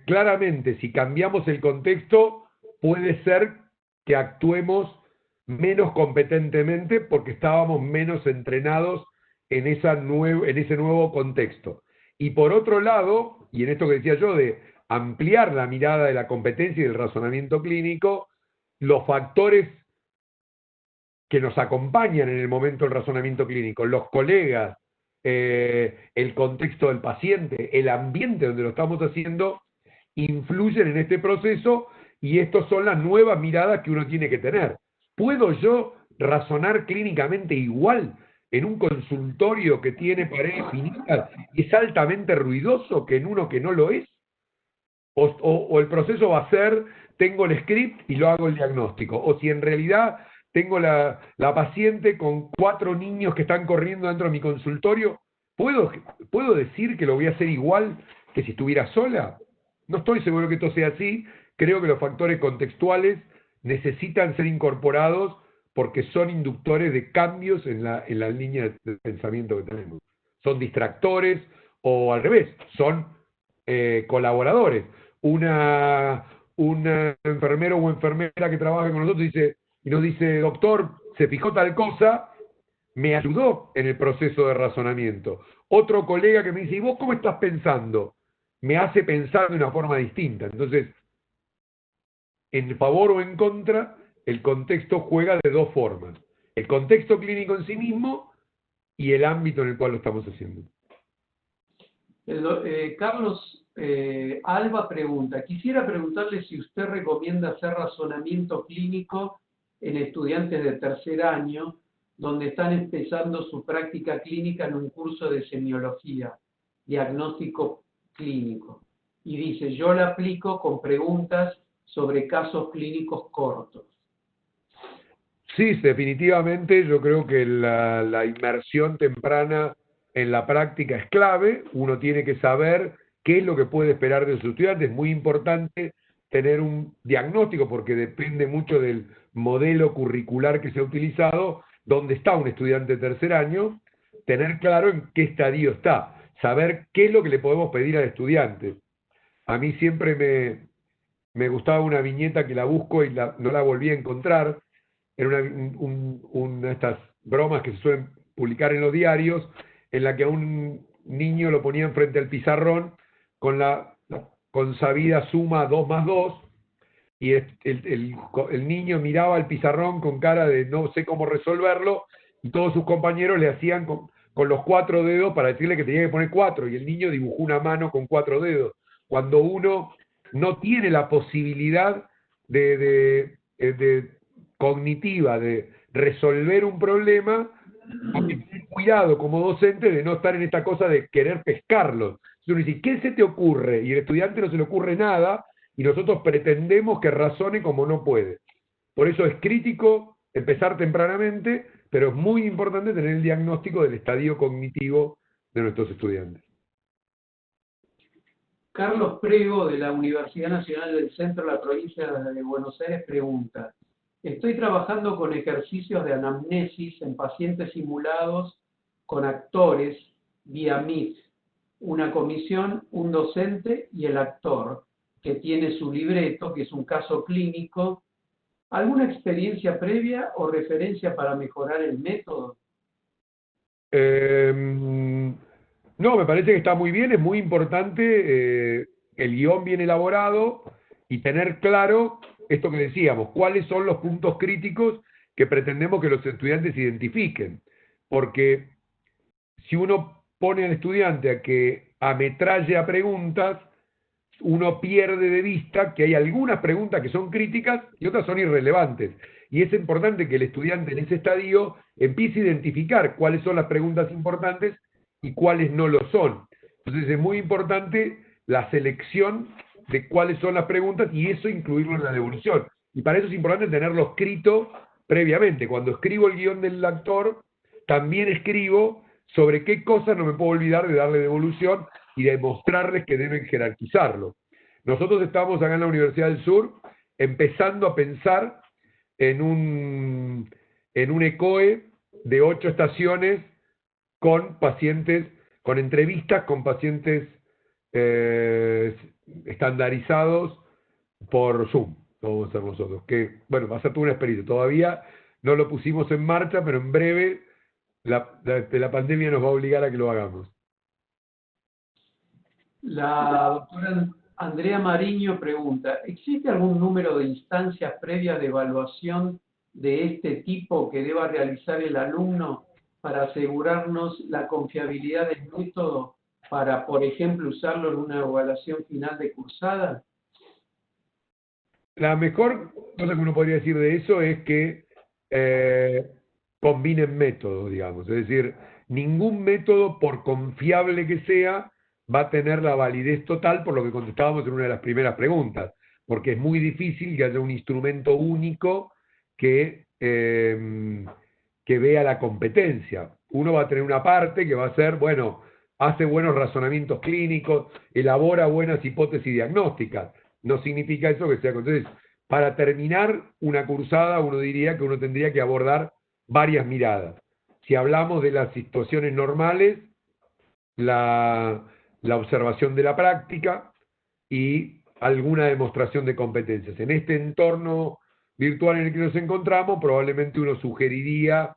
claramente, si cambiamos el contexto, puede ser que actuemos menos competentemente porque estábamos menos entrenados en ese nuevo contexto. Y por otro lado, y en esto que decía yo de ampliar la mirada de la competencia y del razonamiento clínico, los factores que nos acompañan en el momento del razonamiento clínico, los colegas, el contexto del paciente, el ambiente donde lo estamos haciendo, influyen en este proceso y estas son las nuevas miradas que uno tiene que tener. ¿Puedo yo razonar clínicamente igual en un consultorio que tiene paredes finitas y es altamente ruidoso que en uno que no lo es? O el proceso va a ser, tengo el script y lo hago el diagnóstico. O si en realidad tengo la paciente con 4 niños que están corriendo dentro de mi consultorio, ¿puedo decir que lo voy a hacer igual que si estuviera sola? No estoy seguro que esto sea así. Creo que los factores contextuales necesitan ser incorporados porque son inductores de cambios en la línea de pensamiento que tenemos. Son distractores o al revés, son colaboradores. Un enfermero o enfermera que trabaja con nosotros y nos dice, doctor, se fijó tal cosa, me ayudó en el proceso de razonamiento. Otro colega que me dice, ¿y vos cómo estás pensando? Me hace pensar de una forma distinta. Entonces, en favor o en contra, el contexto juega de dos formas. El contexto clínico en sí mismo y el ámbito en el cual lo estamos haciendo. Carlos Alba pregunta, quisiera preguntarle si usted recomienda hacer razonamiento clínico en estudiantes de tercer año, donde están empezando su práctica clínica en un curso de semiología, diagnóstico clínico. Y dice, yo la aplico con preguntas sobre casos clínicos cortos. Sí, definitivamente yo creo que la inmersión temprana en la práctica es clave. Uno tiene que saber qué es lo que puede esperar de sus estudiantes. Es muy importante tener un diagnóstico porque depende mucho del modelo curricular que se ha utilizado, dónde está un estudiante de tercer año, tener claro en qué estadio está, saber qué es lo que le podemos pedir al estudiante. A mí siempre me gustaba una viñeta que la busco y no la volví a encontrar. Era una de estas bromas que se suelen publicar en los diarios, en la que a un niño lo ponían frente al pizarrón con la consabida suma 2 más 2, y el niño miraba al pizarrón con cara de no sé cómo resolverlo, y todos sus compañeros le hacían con los 4 dedos para decirle que tenía que poner 4, y el niño dibujó una mano con 4 dedos. Cuando uno no tiene la posibilidad de cognitiva de resolver un problema, hay que tener cuidado como docente de no estar en esta cosa de querer pescarlos. Si uno dice, ¿qué se te ocurre? Y el estudiante no se le ocurre nada, y nosotros pretendemos que razone como no puede. Por eso es crítico empezar tempranamente, pero es muy importante tener el diagnóstico del estadio cognitivo de nuestros estudiantes. Carlos Prego, de la Universidad Nacional del Centro de la Provincia de Buenos Aires, pregunta: estoy trabajando con ejercicios de anamnesis en pacientes simulados con actores vía Meet, una comisión, un docente y el actor, que tiene su libreto, que es un caso clínico. ¿Alguna experiencia previa o referencia para mejorar el método? No, me parece que está muy bien, es muy importante el guión bien elaborado y tener claro esto que decíamos, cuáles son los puntos críticos que pretendemos que los estudiantes identifiquen. Porque si uno pone al estudiante a que ametralle a preguntas, uno pierde de vista que hay algunas preguntas que son críticas y otras son irrelevantes. Y es importante que el estudiante en ese estadio empiece a identificar cuáles son las preguntas importantes y cuáles no lo son. Entonces es muy importante la selección de cuáles son las preguntas y eso incluirlo en la devolución. Y para eso es importante tenerlo escrito previamente. Cuando escribo el guión del actor, también escribo sobre qué cosas no me puedo olvidar de darle devolución y demostrarles que deben jerarquizarlo. Nosotros estamos acá en la Universidad del Sur empezando a pensar en un ECOE de 8 estaciones con pacientes, con entrevistas con pacientes estandarizados por Zoom, vamos a hacer nosotros, que bueno, va a ser toda una experiencia, todavía no lo pusimos en marcha, pero en breve la pandemia nos va a obligar a que lo hagamos. La doctora Andrea Mariño pregunta: ¿existe algún número de instancias previas de evaluación de este tipo que deba realizar el alumno para asegurarnos la confiabilidad del método para, por ejemplo, usarlo en una evaluación final de cursada? La mejor cosa que uno podría decir de eso es que combinen métodos, digamos. Es decir, ningún método, por confiable que sea, va a tener la validez total, por lo que contestábamos en una de las primeras preguntas, porque es muy difícil que haya un instrumento único que vea la competencia. Uno va a tener una parte que va a ser, bueno, hace buenos razonamientos clínicos, elabora buenas hipótesis diagnósticas. No significa eso que sea. Entonces, para terminar una cursada, uno diría que uno tendría que abordar varias miradas. Si hablamos de las situaciones normales, la observación de la práctica y alguna demostración de competencias. En este entorno virtual en el que nos encontramos, probablemente uno sugeriría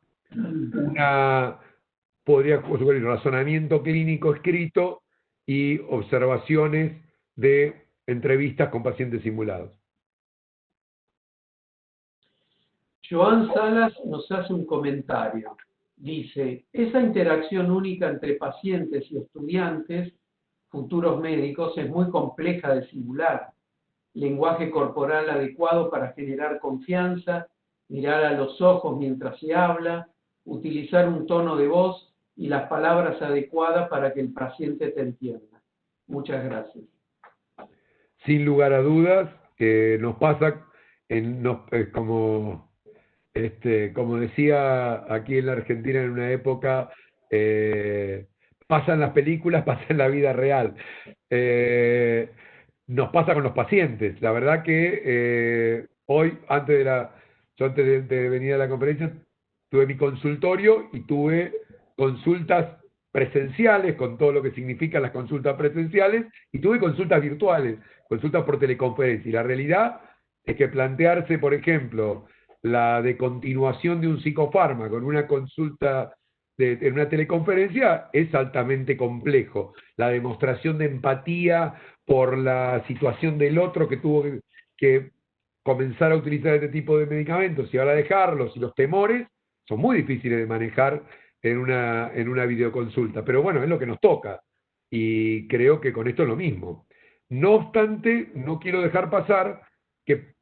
podría sugerir razonamiento clínico escrito y observaciones de entrevistas con pacientes simulados. Joan Salas nos hace un comentario. Dice: esa interacción única entre pacientes y estudiantes, futuros médicos, es muy compleja de simular. Lenguaje corporal adecuado para generar confianza, mirar a los ojos mientras se habla, utilizar un tono de voz y las palabras adecuadas para que el paciente te entienda. Muchas gracias. Sin lugar a dudas, nos pasa, como decía aquí en la Argentina en una época, pasan las películas, pasa en la vida real. Nos pasa con los pacientes. La verdad que hoy, yo antes de venir a la conferencia, tuve mi consultorio y tuve consultas presenciales, con todo lo que significan las consultas presenciales, y tuve consultas virtuales, consultas por teleconferencia. Y la realidad es que plantearse, por ejemplo, la de continuación de un psicofármaco en una consulta en una teleconferencia es altamente complejo. La demostración de empatía por la situación del otro que tuvo que comenzar a utilizar este tipo de medicamentos y ahora dejarlos, y los temores son muy difíciles de manejar en una videoconsulta. Pero bueno, es lo que nos toca y creo que con esto es lo mismo. No obstante, no quiero dejar pasar que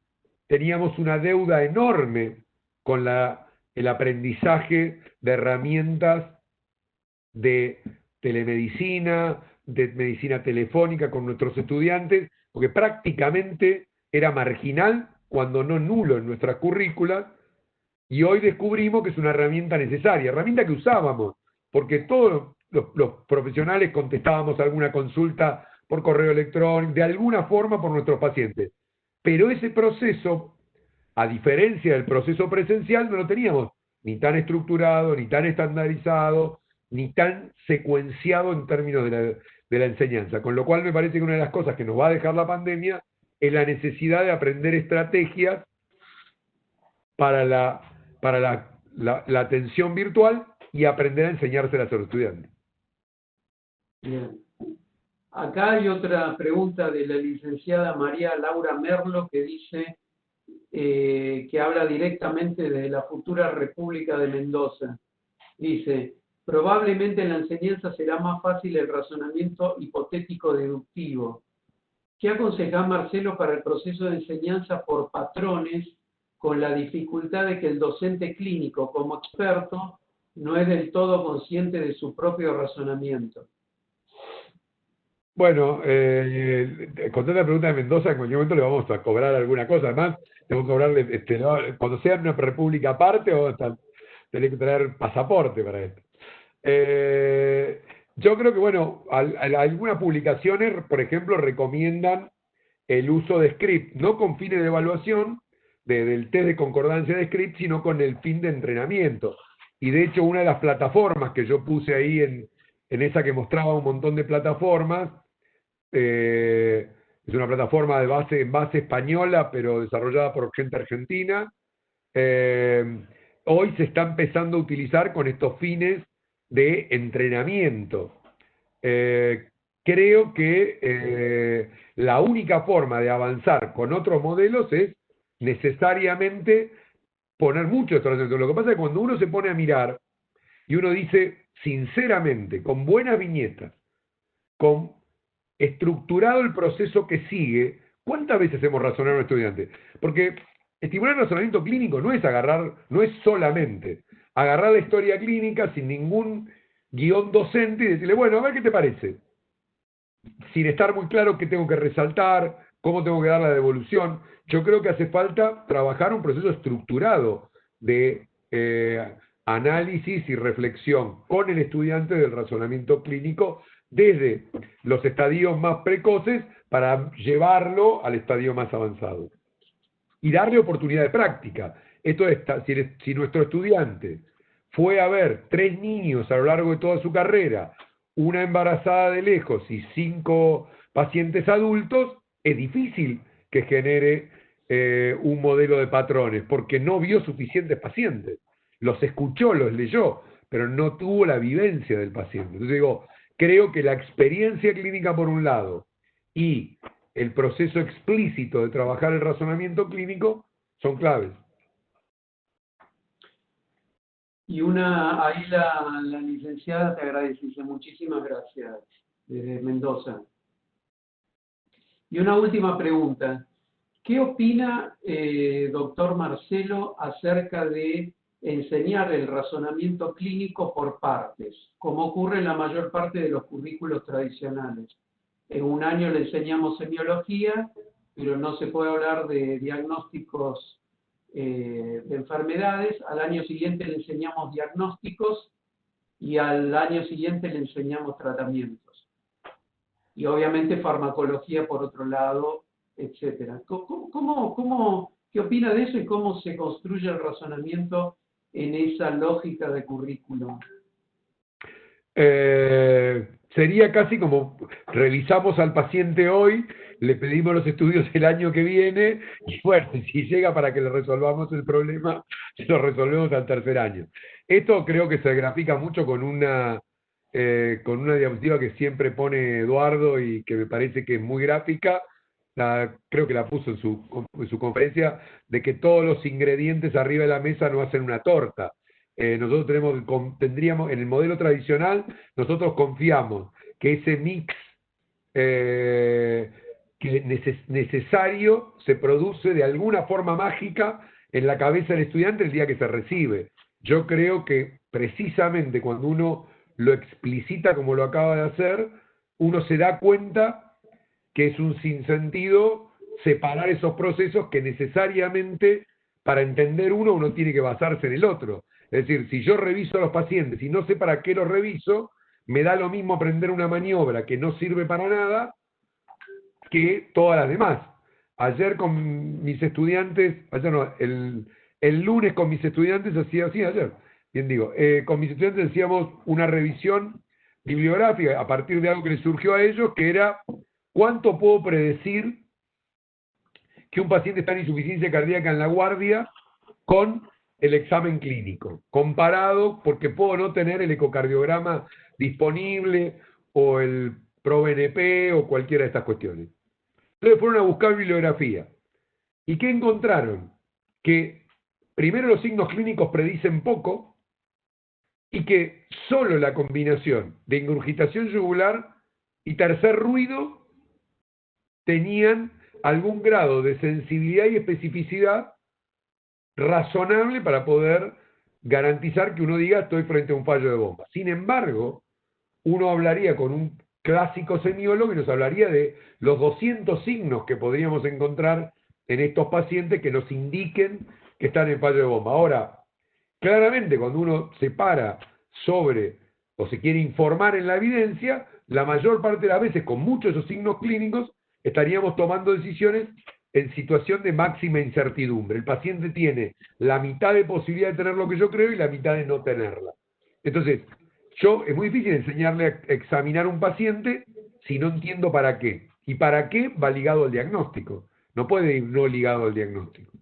teníamos una deuda enorme con el aprendizaje de herramientas de telemedicina, de medicina telefónica con nuestros estudiantes, porque prácticamente era marginal, cuando no nulo en nuestras currículas, y hoy descubrimos que es una herramienta necesaria, herramienta que usábamos, porque todos los profesionales contestábamos alguna consulta por correo electrónico, de alguna forma por nuestros pacientes. Pero ese proceso, a diferencia del proceso presencial, no lo teníamos ni tan estructurado, ni tan estandarizado, ni tan secuenciado en términos de la enseñanza. Con lo cual me parece que una de las cosas que nos va a dejar la pandemia es la necesidad de aprender estrategias para la atención virtual y aprender a enseñárselas a los estudiantes. Bien. Acá hay otra pregunta de la licenciada María Laura Merlo que dice que habla directamente de la futura República de Mendoza. Dice, probablemente en la enseñanza será más fácil el razonamiento hipotético deductivo. ¿Qué aconsejás, Marcelo, para el proceso de enseñanza por patrones, con la dificultad de que el docente clínico, como experto, no es del todo consciente de su propio razonamiento? Bueno, contesta la pregunta de Mendoza, en cualquier momento le vamos a cobrar alguna cosa. Además, tengo que cobrarle, cuando sea una república aparte, vamos a tener que traer pasaporte para esto. Yo creo que, bueno, algunas publicaciones, por ejemplo, recomiendan el uso de script, no con fines de evaluación, del test de concordancia de script, sino con el fin de entrenamiento. Y de hecho, una de las plataformas que yo puse ahí en esa que mostraba un montón de plataformas, es una plataforma en base española, pero desarrollada por gente argentina. Hoy se está empezando a utilizar con estos fines de entrenamiento. Creo que la única forma de avanzar con otros modelos es necesariamente poner mucho esto. Lo que pasa es que cuando uno se pone a mirar y uno dice sinceramente, con buenas viñetas, con estructurado el proceso que sigue, ¿cuántas veces hemos razonado a un estudiante? Porque estimular el razonamiento clínico no es solamente agarrar la historia clínica sin ningún guión docente y decirle, bueno, a ver qué te parece, sin estar muy claro qué tengo que resaltar, cómo tengo que dar la devolución. Yo creo que hace falta trabajar un proceso estructurado de análisis y reflexión con el estudiante del razonamiento clínico desde los estadios más precoces para llevarlo al estadio más avanzado. Y darle oportunidad de práctica. Esto es, si nuestro estudiante fue a ver 3 niños a lo largo de toda su carrera, una embarazada de lejos y 5 pacientes adultos, es difícil que genere un modelo de patrones, porque no vio suficientes pacientes. Los escuchó, los leyó, pero no tuvo la vivencia del paciente. Entonces digo, creo que la experiencia clínica por un lado y el proceso explícito de trabajar el razonamiento clínico son claves. Y ahí la licenciada te agradece, dice muchísimas gracias, desde Mendoza. Y una última pregunta. ¿Qué opina, doctor Marcelo, acerca de enseñar el razonamiento clínico por partes, como ocurre en la mayor parte de los currículos tradicionales? En un año le enseñamos semiología, pero no se puede hablar de diagnósticos de enfermedades. Al año siguiente le enseñamos diagnósticos y al año siguiente le enseñamos tratamientos. Y obviamente farmacología por otro lado, etcétera. ¿Qué opina de eso y cómo se construye el razonamiento en esa lógica de currículum? Sería casi como revisamos al paciente hoy, le pedimos los estudios el año que viene, y bueno, si llega para que le resolvamos el problema, lo resolvemos al tercer año. Esto creo que se grafica mucho con una diapositiva que siempre pone Eduardo y que me parece que es muy gráfica. Creo que la puso en su conferencia, de que todos los ingredientes arriba de la mesa no hacen una torta. Nosotros tendríamos, en el modelo tradicional, nosotros confiamos que ese mix que necesario se produce de alguna forma mágica en la cabeza del estudiante el día que se recibe. Yo creo que precisamente cuando uno lo explicita como lo acaba de hacer, uno se da cuenta que es un sinsentido separar esos procesos que necesariamente para entender uno tiene que basarse en el otro. Es decir, si yo reviso a los pacientes y no sé para qué los reviso, me da lo mismo aprender una maniobra que no sirve para nada que todas las demás. Ayer con mis estudiantes, ayer no, el lunes con mis estudiantes con mis estudiantes hacíamos una revisión bibliográfica a partir de algo que les surgió a ellos, que era cuánto puedo predecir que un paciente está en insuficiencia cardíaca en la guardia con el examen clínico, comparado, porque puedo no tener el ecocardiograma disponible o el ProBNP o cualquiera de estas cuestiones. Entonces fueron a buscar bibliografía. ¿Y qué encontraron? Que primero los signos clínicos predicen poco y que solo la combinación de ingurgitación yugular y tercer ruido tenían algún grado de sensibilidad y especificidad razonable para poder garantizar que uno diga estoy frente a un fallo de bomba. Sin embargo, uno hablaría con un clásico semiólogo y nos hablaría de los 200 signos que podríamos encontrar en estos pacientes que nos indiquen que están en fallo de bomba. Ahora, claramente cuando uno se para sobre o se quiere informar en la evidencia, la mayor parte de las veces con muchos de esos signos clínicos estaríamos tomando decisiones en situación de máxima incertidumbre. El paciente tiene la mitad de posibilidad de tener lo que yo creo y la mitad de no tenerla. Entonces, es muy difícil enseñarle a examinar un paciente si no entiendo para qué. Y para qué va ligado al diagnóstico. No puede ir no ligado al diagnóstico.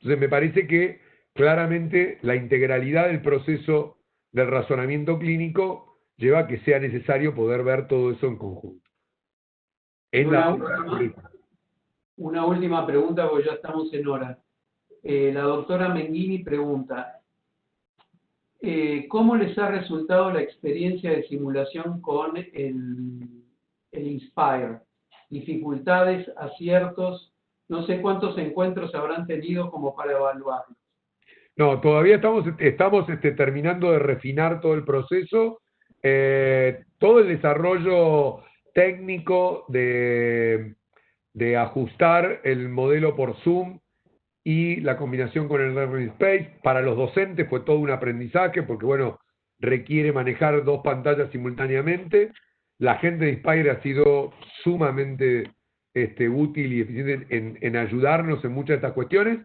Entonces me parece que claramente la integralidad del proceso del razonamiento clínico lleva a que sea necesario poder ver todo eso en conjunto. Una última pregunta, porque ya estamos en hora. La doctora Menghini pregunta, ¿cómo les ha resultado la experiencia de simulación con el Inspire? Dificultades, aciertos, no sé cuántos encuentros habrán tenido como para evaluarlos. No, todavía estamos terminando de refinar todo el proceso, todo el desarrollo técnico de ajustar el modelo por Zoom y la combinación con el Learning Space. Para los docentes fue todo un aprendizaje porque, bueno, requiere manejar dos pantallas simultáneamente. La gente de Inspire ha sido sumamente útil y eficiente en ayudarnos en muchas de estas cuestiones.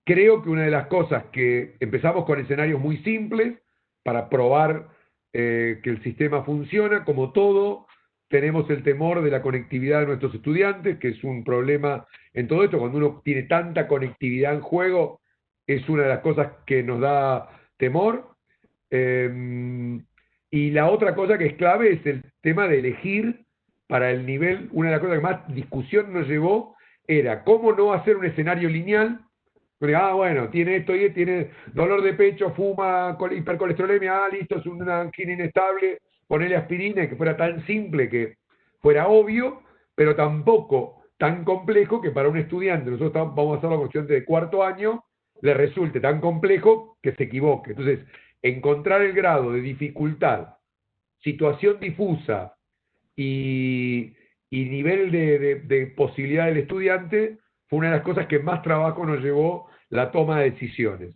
Creo que una de las cosas que empezamos con escenarios muy simples para probar que el sistema funciona, como todo, tenemos el temor de la conectividad de nuestros estudiantes, que es un problema en todo esto. Cuando uno tiene tanta conectividad en juego, es una de las cosas que nos da temor. Y la otra cosa que es clave es el tema de elegir para el nivel. Una de las cosas que más discusión nos llevó era cómo no hacer un escenario lineal. Bueno, tiene esto y tiene dolor de pecho, fuma, hipercolesterolemia, listo, es una angina inestable, ponerle aspirina, y que fuera tan simple que fuera obvio, pero tampoco tan complejo que para un estudiante, nosotros vamos a hacerlo con estudiante de cuarto año, le resulte tan complejo que se equivoque. Entonces, encontrar el grado de dificultad, situación difusa y nivel de posibilidad del estudiante fue una de las cosas que más trabajo nos llevó la toma de decisiones.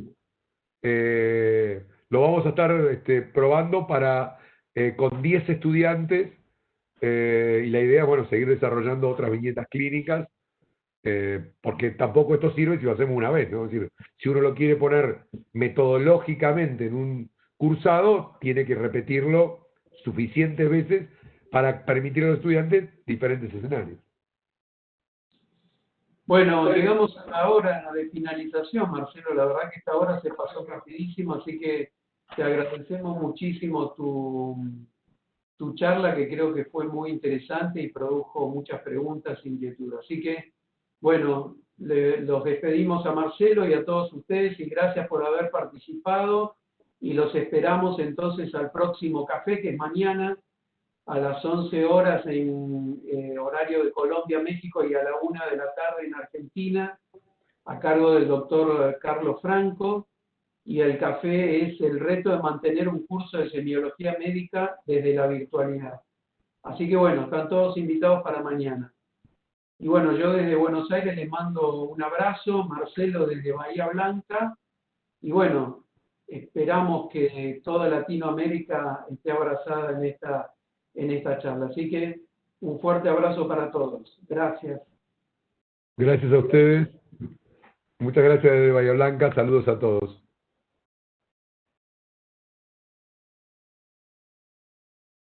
Lo vamos a estar probando con 10 estudiantes y la idea es, bueno, seguir desarrollando otras viñetas clínicas porque tampoco esto sirve si lo hacemos una vez, ¿no? Es decir, si uno lo quiere poner metodológicamente en un cursado, tiene que repetirlo suficientes veces para permitir a los estudiantes diferentes escenarios. Bueno, llegamos a la hora de finalización, Marcelo. La verdad que esta hora se pasó rapidísimo, así que te agradecemos muchísimo tu charla, que creo que fue muy interesante y produjo muchas preguntas e inquietudes. Así que, bueno, los despedimos a Marcelo y a todos ustedes y gracias por haber participado y los esperamos entonces al próximo café, que es mañana a las 11 horas en horario de Colombia, México, y a la 1 de la tarde en Argentina, a cargo del doctor Carlos Franco. Y el café es el reto de mantener un curso de semiología médica desde la virtualidad. Así que bueno, están todos invitados para mañana. Y bueno, yo desde Buenos Aires les mando un abrazo, Marcelo desde Bahía Blanca, y bueno, esperamos que toda Latinoamérica esté abrazada en esta charla. Así que un fuerte abrazo para todos. Gracias. Gracias a ustedes. Muchas gracias desde Bahía Blanca. Saludos a todos.